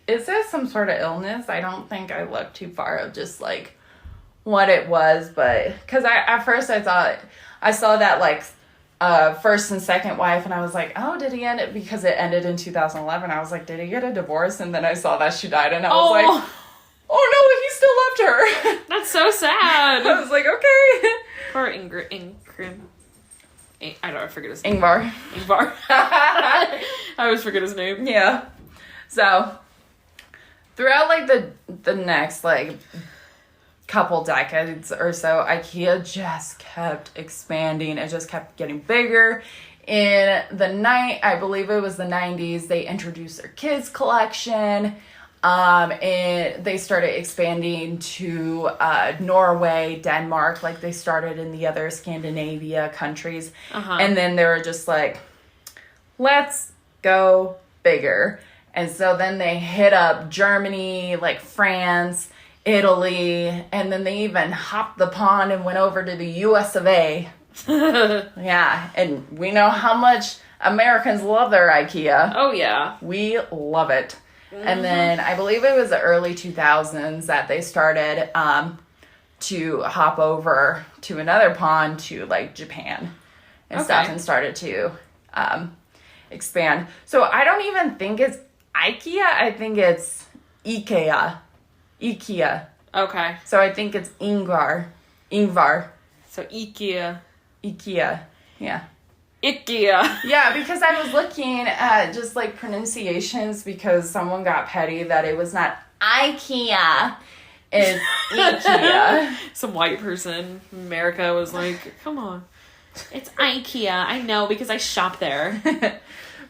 is this some sort of illness? I don't think I looked too far of just, like, what it was. But, because at first I thought, I saw that, like, first and second wife, and I was like, oh, did he end it? Because it ended in 2011. I was like, did he get a divorce? And then I saw that she died, and I was like, oh, no, he still loved her. That's so sad. I was like, okay. Or Ingrid. I forget his name. Ingvar. I always forget his name. Yeah. So, throughout, like, the next, like, couple decades or so, IKEA just kept expanding. It just kept getting bigger. In I believe it was the 90s, they introduced their kids collection. And they started expanding to Norway, Denmark, like they started in the other Scandinavia countries. Uh-huh. And then they were just like, let's go bigger. And so then they hit up Germany, like France, Italy, and then they even hopped the pond and went over to the US of A. Yeah, and we know how much Americans love their IKEA. Oh, yeah. We love it. And then I believe it was the early 2000s that they started to hop over to another pond to like Japan and stuff and started to expand. So I don't even think it's IKEA. I think it's IKEA. IKEA. Okay. So I think it's Ingvar. So IKEA. Yeah. IKEA. Yeah, because I was looking at just like pronunciations because someone got petty that it was not IKEA, it's IKEA. Some white person in America was like, come on. It's IKEA. I know because I shop there.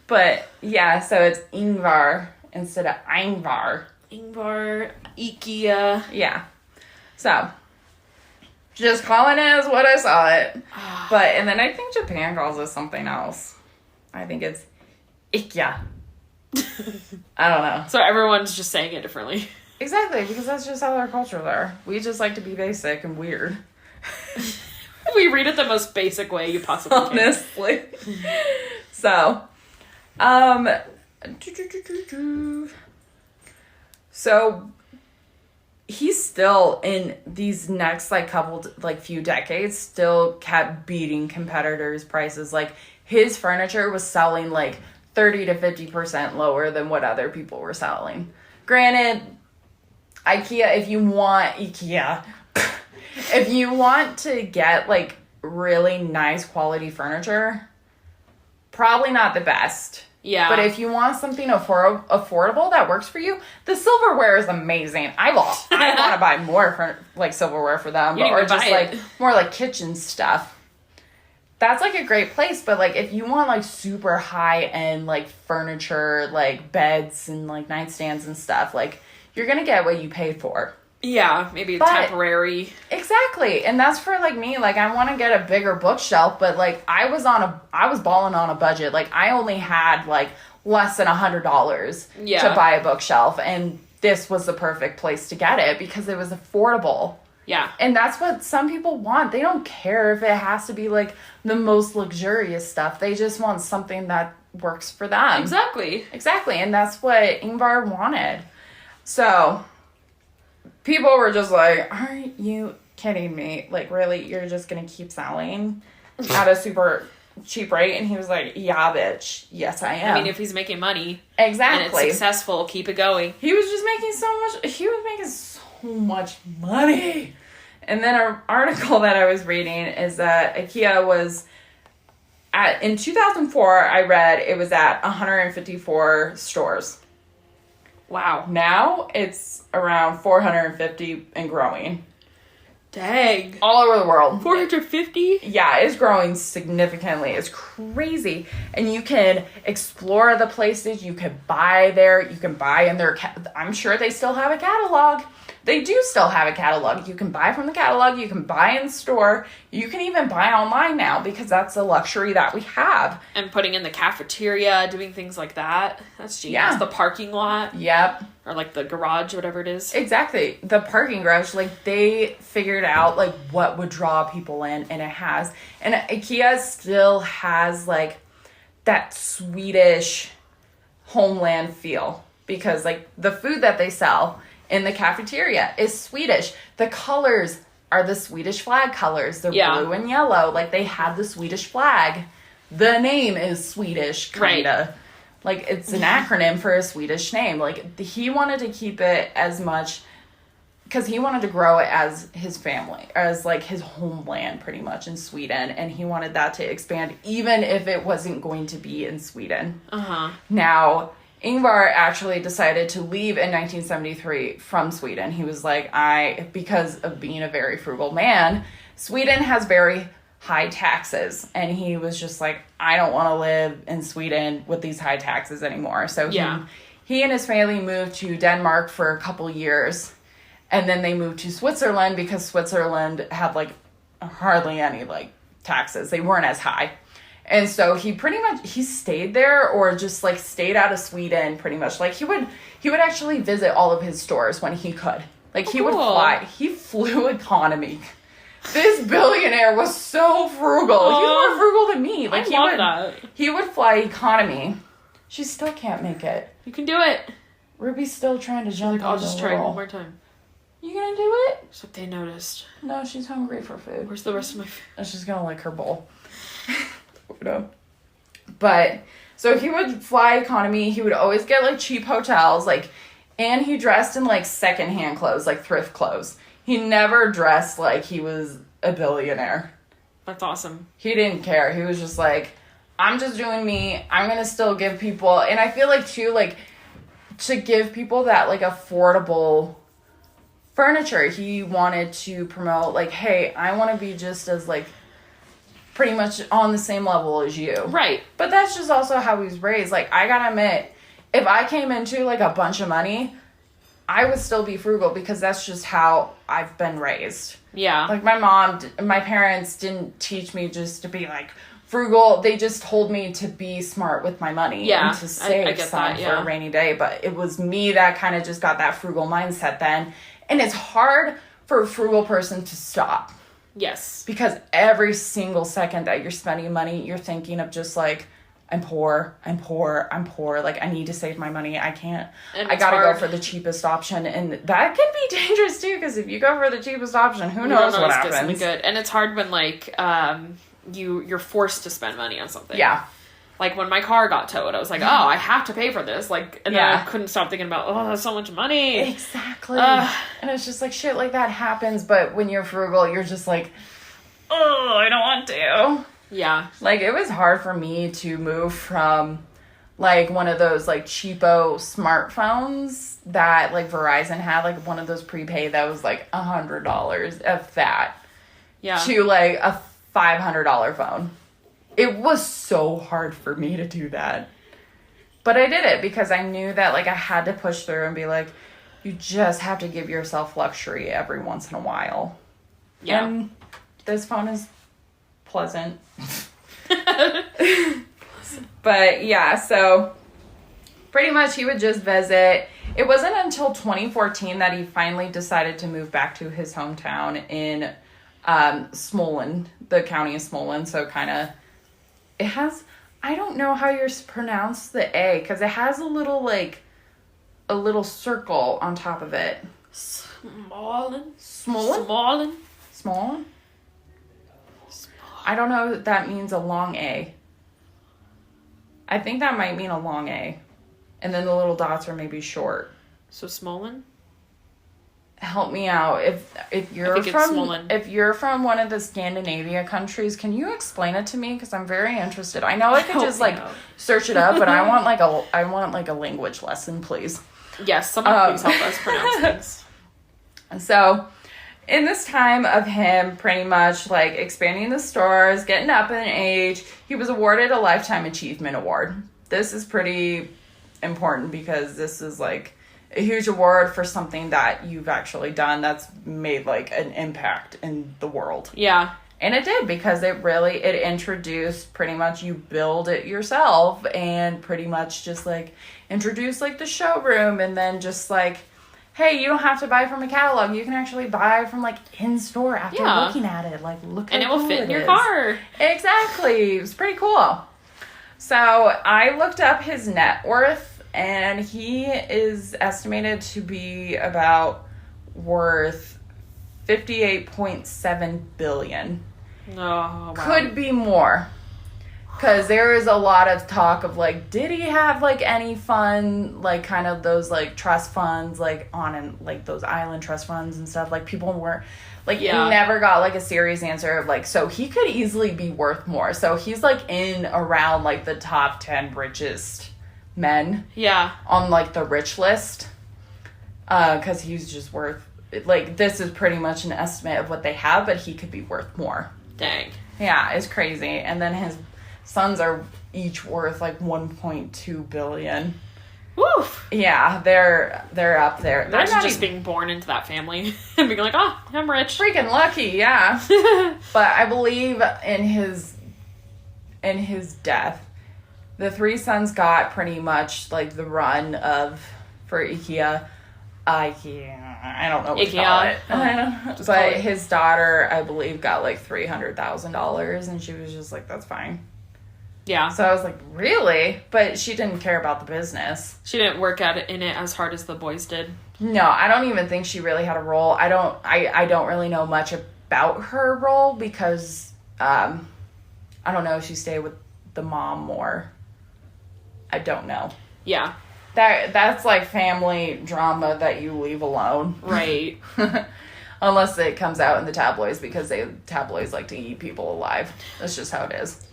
But yeah, so it's Ingvar instead of Ingvar. Ingvar, IKEA. Yeah. So just calling it as what I saw it. But, and then I think Japan calls it something else. I think it's IKEA. I don't know. So everyone's just saying it differently. Exactly, because that's just how our cultures are. We just like to be basic and weird. We read it the most basic way you possibly can. Honestly. So, so he's still in these next few decades still kept beating competitors' prices. Like his furniture was selling like 30 to 50% lower than what other people were selling. Granted, IKEA, if you want to get like really nice quality furniture, probably not the best. Yeah. But if you want something affordable that works for you, the silverware is amazing. I want to buy more silverware for them, or just like more like kitchen stuff. That's like a great place. But like if you want like super high end like furniture, like beds and like nightstands and stuff, like you're gonna get what you paid for. Yeah, maybe temporary. Exactly. And that's for like me, like I want to get a bigger bookshelf, but like I was balling on a budget. Like I only had like less than $100 to buy a bookshelf, and this was the perfect place to get it because it was affordable. Yeah. And that's what some people want. They don't care if it has to be like the most luxurious stuff. They just want something that works for them. Exactly. And that's what Ingvar wanted. So people were just like, are you kidding me? Like, really? You're just going to keep selling at a super cheap rate? And he was like, yeah, bitch. Yes, I am. I mean, if he's making money. Exactly. And it's successful, keep it going. He was just making so much money. And then an article that I was reading is that IKEA was in 2004, I read it was at 154 stores. Wow. Now it's around 450 and growing. Dang. All over the world. 450? Yeah, it's growing significantly. It's crazy. And you can explore the places. You can buy there. You can buy in their... I'm sure they still have a catalog. They do still have a catalog. You can buy from the catalog. You can buy in store. You can even buy online now because that's a luxury that we have. And putting in the cafeteria, doing things like that. That's genius. Yeah. The parking lot. Yep. Or like the garage, whatever it is. Exactly. The parking garage, like they figured out like what would draw people in, and it has. And IKEA still has like that Swedish homeland feel because like the food that they sell in the cafeteria is Swedish. The colors are the Swedish flag colors. They're blue and yellow. Like they have the Swedish flag. The name is Swedish, kind of. Right. Like, it's an acronym for a Swedish name. Like, he wanted to keep it as much, because he wanted to grow it as his family, as, like, his homeland, pretty much, in Sweden. And he wanted that to expand, even if it wasn't going to be in Sweden. Uh-huh. Now, Ingvar actually decided to leave in 1973 from Sweden. He was like, because of being a very frugal man, Sweden has very high taxes, and he was just like, I don't want to live in Sweden with these high taxes anymore. So he and his family moved to Denmark for a couple years, and then they moved to Switzerland because Switzerland had like hardly any like taxes. They weren't as high. And so he stayed there, or just like stayed out of Sweden pretty much. Like he would actually visit all of his stores when he could. Like he would fly. He flew economy. This billionaire was so frugal. He's more frugal than me. Like he would fly economy. She still can't make it. You can do it. Ruby's still trying to jump. Like, I'll just try one more time. You gonna do it? That's what they noticed. No, she's hungry for food. Where's the rest of my food? And she's gonna lick her bowl. But so he would fly economy. He would always get like cheap hotels, like, and he dressed in like secondhand clothes, like thrift clothes. He never dressed like he was a billionaire. That's awesome. He didn't care. He was just like, I'm just doing me. I'm going to still give people. And I feel like, too, like, to give people that, like, affordable furniture, he wanted to promote, like, hey, I want to be just as, like, pretty much on the same level as you. Right. But that's just also how he was raised. Like, I got to admit, if I came into, like, a bunch of money, I would still be frugal because that's just how I've been raised. Yeah. Like, my parents didn't teach me just to be, like, frugal. They just told me to be smart with my money. And to save some for a rainy day. But it was me that kind of just got that frugal mindset then. And it's hard for a frugal person to stop. Yes. Because every single second that you're spending money, you're thinking of just, like, I'm poor. Like, I need to save my money. I can't. I gotta go for the cheapest option. And that can be dangerous, too, because if you go for the cheapest option, who knows what happens. Good. And it's hard when, like, you're forced to spend money on something. Yeah. Like, when my car got towed, I was like, oh, I have to pay for this. Like, and then I couldn't stop thinking about, oh, that's so much money. Exactly. And it's just, like, shit like that happens. But when you're frugal, you're just like, oh, I don't want to. Yeah. Like, it was hard for me to move from, like, one of those, like, cheapo smartphones that, like, Verizon had, like, one of those prepaid that was, like, $100 of that. Yeah. To, like, a $500 phone. It was so hard for me to do that. But I did it because I knew that, like, I had to push through and be like, you just have to give yourself luxury every once in a while. Yeah. And this phone is pleasant. But yeah, so pretty much he would just visit. It wasn't until 2014 that he finally decided to move back to his hometown in Småland, the county of Småland. So kind of, it has, I don't know how you pronounce the A, because it has a little, like, a little circle on top of it. Småland? I don't know if that means a long A. I think that might mean a long A. And then the little dots are maybe short. So Småland? Help me out. If you're from one of the Scandinavia countries, can you explain it to me? Because I'm very interested. I know I could just like search it up, but I want like a language lesson, please. Yes, someone please help us pronounce things. And so, in this time of him pretty much like expanding the stores, getting up in age, he was awarded a Lifetime Achievement Award. This is pretty important because this is like, a huge award for something that you've actually done that's made like an impact in the world. Yeah. And it did, because it introduced pretty much, you build it yourself, and pretty much just like introduce like the showroom, and then just like, hey, you don't have to buy from a catalog. You can actually buy from like in store after looking at it. Like, look at it. And it will fit in your car. Exactly. It was pretty cool. So I looked up his net worth, and he is estimated to be about worth $58.7 billion. Oh, wow. Could be more. Because there is a lot of talk of, like, did he have, like, any fun, like, kind of those, like, trust funds, like, like, those island trust funds and stuff. Like, people weren't, like, you never got, like, a serious answer of, like, so he could easily be worth more. So he's, like, in around, like, the top 10 richest men. Yeah. On, like, the rich list. Because he's just worth, like, this is pretty much an estimate of what they have, but he could be worth more. Dang. Yeah, it's crazy. And then his sons are each worth like $1.2 billion. Woof. Yeah, they're up there. They're not just being born into that family and being like, oh, I'm rich. Freaking lucky, yeah. But I believe in his death, the three sons got pretty much like the run for IKEA. I don't know what to call it. But his daughter, I believe, got like $300,000, and she was just like, that's fine. Yeah. So I was like, really? But she didn't care about the business. She didn't work in it as hard as the boys did. No, I don't even think she really had a role. I don't really know much about her role, because I don't know if she stayed with the mom more. I don't know. Yeah. That's like family drama that you leave alone. Right. Unless it comes out in the tabloids, because tabloids like to eat people alive. That's just how it is.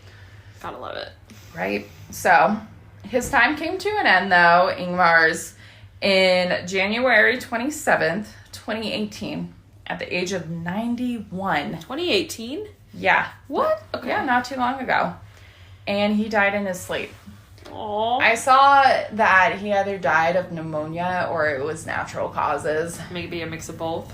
Gotta love it. Right. So, his time came to an end, though, Ingmar's, in January 27th, 2018, at the age of 91. 2018? Yeah. What? Okay. Yeah, not too long ago. And he died in his sleep. Aww. I saw that he either died of pneumonia or it was natural causes. Maybe a mix of both.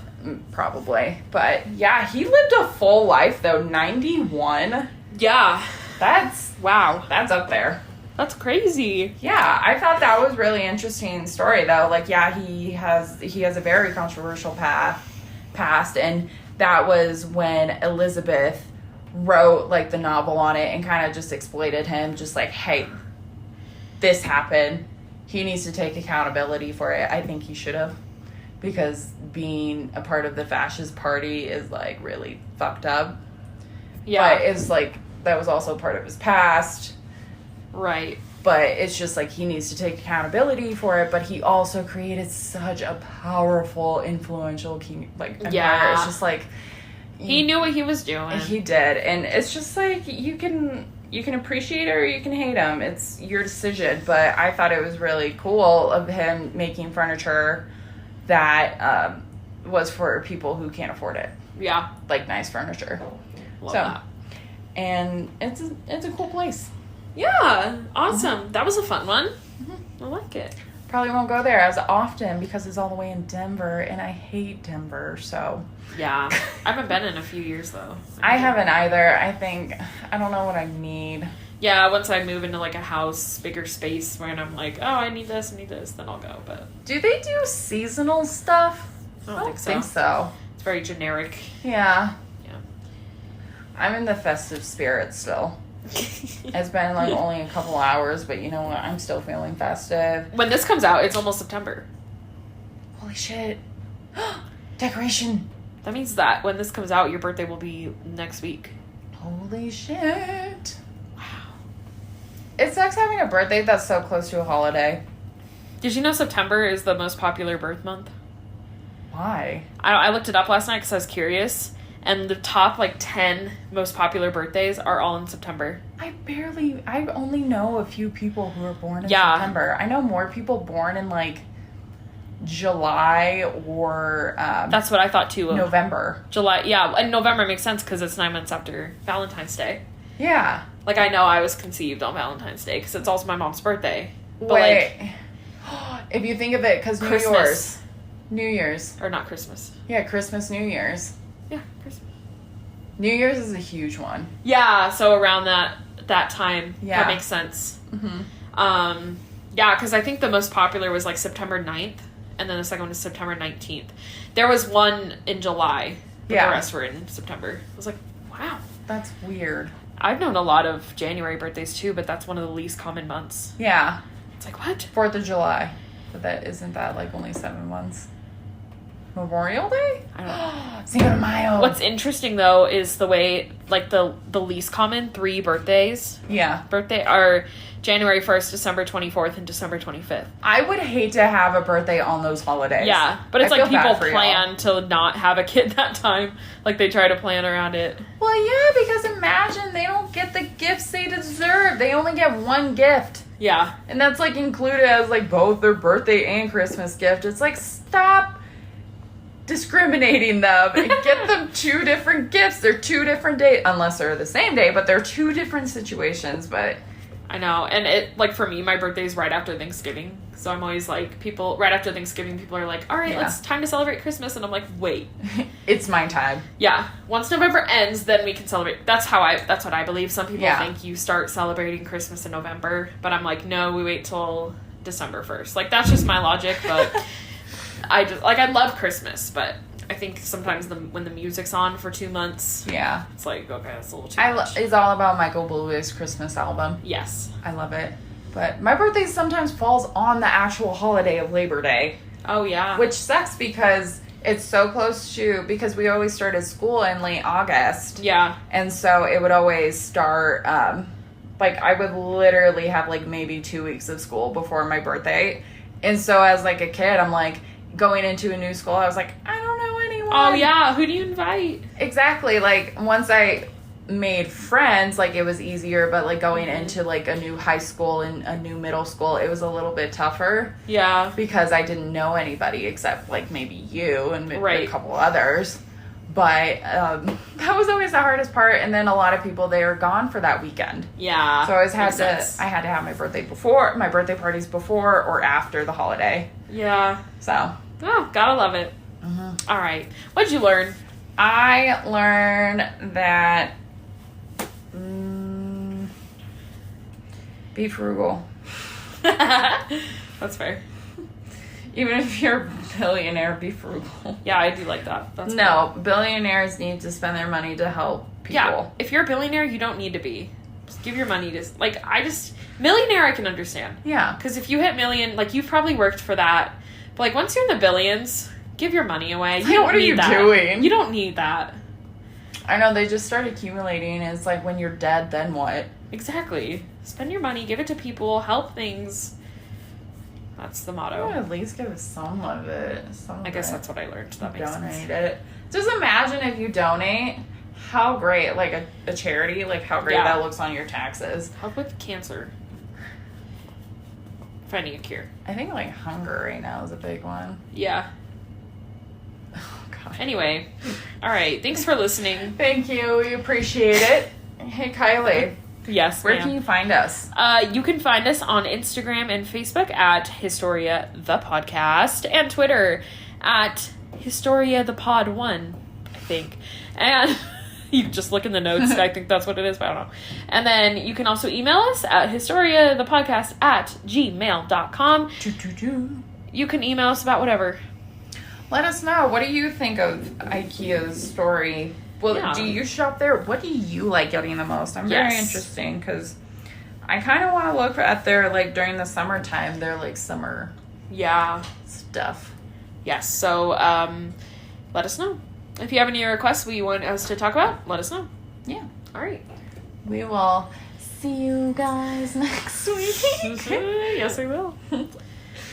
Probably. But yeah, he lived a full life, though. 91. Yeah. That's up there. That's crazy. Yeah, I thought that was really interesting story, though. Like, yeah, he has a very controversial past, and that was when Elizabeth wrote like the novel on it and kind of just exploited him, just like, hey, this happened. He needs to take accountability for it. I think he should have, because being a part of the fascist party is like really fucked up. Yeah. But it's like, that was also part of his past. Right. But it's just like, he needs to take accountability for it, but he also created such a powerful, influential empire. It's just like, he knew what he was doing. He did. And it's just like, you can appreciate it or you can hate him. It's your decision. But I thought it was really cool of him making furniture that was for people who can't afford it. Yeah. Like nice furniture. Love that. And it's a cool place. Yeah. Awesome. Mm-hmm. That was a fun one. Mm-hmm. I like it. Probably won't go there as often because it's all the way in Denver, and I hate Denver, so. Yeah. I haven't been in a few years, though. I haven't either. I don't know what I need. Yeah, once I move into, like, a house, bigger space, where I'm like, oh, I need this, then I'll go, but. Do they do seasonal stuff? I don't think so. It's very generic. Yeah. Yeah. I'm in the festive spirit still. It's been like only a couple hours, but you know what? I'm still feeling festive. When this comes out, it's almost September. Holy shit. Decoration. That means that when this comes out, your birthday will be next week. Holy shit. Wow. It sucks having a birthday that's so close to a holiday. Did you know September is the most popular birth month? Why? I looked it up last night because I was curious. And the top, 10 most popular birthdays are all in September. I only know a few people who are born in September. I know more people born in, July or... that's what I thought, too. November. July, yeah. And November makes sense because it's 9 months after Valentine's Day. Yeah. I know I was conceived on Valentine's Day because it's also my mom's birthday. But, wait. If you think of it, because New Year's. Or not Christmas. Yeah, Christmas, New Year's. Yeah, Christmas. New Year's is a huge one. Yeah, so around that time. Yeah. That makes sense. Mm-hmm. Yeah, because I think the most popular was like September 9th, and then the second one is September 19th. There was one in July, but the rest were in September. I was like, wow. That's weird. I've known a lot of January birthdays too, but that's one of the least common months. Yeah. It's like, what? 4th of July. But isn't that like only 7 months? Memorial Day? I don't know. Cinco de Mayo. What's interesting though is the way, like the least common 3 birthdays. Yeah. Birthday are January 1st, December 24th, and December 25th. I would hate to have a birthday on those holidays. Yeah, but it's like people plan to not have a kid that time. Like they try to plan around it. Well, yeah, because imagine they don't get the gifts they deserve. They only get one gift. Yeah. And that's like included as like both their birthday and Christmas gift. It's like, stop discriminating them and get them 2 different gifts. They're 2 different days, unless they're the same day, but they're 2 different situations. But I know, and it, like, for me, my birthday's right after Thanksgiving, so I'm always like, right after Thanksgiving, people are like, all right, it's time to celebrate Christmas, and I'm like, wait. It's my time. Yeah. Once November ends, then we can celebrate. That's what I believe. Some people think you start celebrating Christmas in November, but I'm like, no, we wait till December 1st. Like, that's just my logic, but I love Christmas, but I think sometimes when the music's on for 2 months, it's like, okay, that's a little too much. It's all about Michael Bublé's Christmas album. Yes. I love it. But my birthday sometimes falls on the actual holiday of Labor Day. Oh, yeah. Which sucks because it's so close to, because we always started school in late August. Yeah. And so it would always start, like, I would literally have, like, maybe 2 weeks of school before my birthday. And so as, like, a kid, I'm, like, going into a new school, I was like, I don't know anyone. Oh, yeah. Who do you invite? Exactly. Like, once I made friends, like, it was easier, but, like, going into, like, a new high school and a new middle school, it was a little bit tougher. Yeah. Because I didn't know anybody except, like, maybe you and a couple others. But that was always the hardest part. And then a lot of people, they are gone for that weekend. Yeah. So I always had I had to have my birthday parties before or after the holiday. Yeah. So. Oh, gotta love it. Mm-hmm. All right. What'd you learn? I learned that be frugal. That's fair. Even if you're a billionaire, be frugal. Yeah, I do like that. That's cool. Billionaires need to spend their money to help people. Yeah, if you're a billionaire, you don't need to be. Just give your money to, like, millionaire I can understand. Yeah. Because if you hit million, like, you've probably worked for that. But, like, once you're in the billions, give your money away. You don't need that. What are you doing? You don't need that. I know, they just start accumulating. It's like, when you're dead, then what? Exactly. Spend your money, give it to people, help things. That's the motto. At least give some of it. I guess that's what I learned. That makes sense. Donate it. Just imagine if you donate, how great, like a charity, like how great that looks on your taxes. Help with cancer. Finding a cure. I think like hunger right now is a big one. Yeah. Oh, God. Anyway. All right. Thanks for listening. Thank you. We appreciate it. Hey, Kylie. Yes, where can you find us? You can find us on Instagram and Facebook at Historia the Podcast, and Twitter at Historia the Pod 1, I think. And you just look in the notes. I think that's what it is, but I don't know. And then you can also email us at historiathepodcast@gmail.com. You can email us about whatever. Let us know. What do you think of IKEA's story? Well, do you shop there? What do you like getting the most? I'm very interesting because I kind of want to look at their, like, during the summertime, their, like, summer stuff. Yes, so let us know. If you have any requests we want us to talk about, let us know. Yeah. All right. We will see you guys next week. Yes, we will. All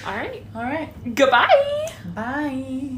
right. All right. Goodbye. Bye.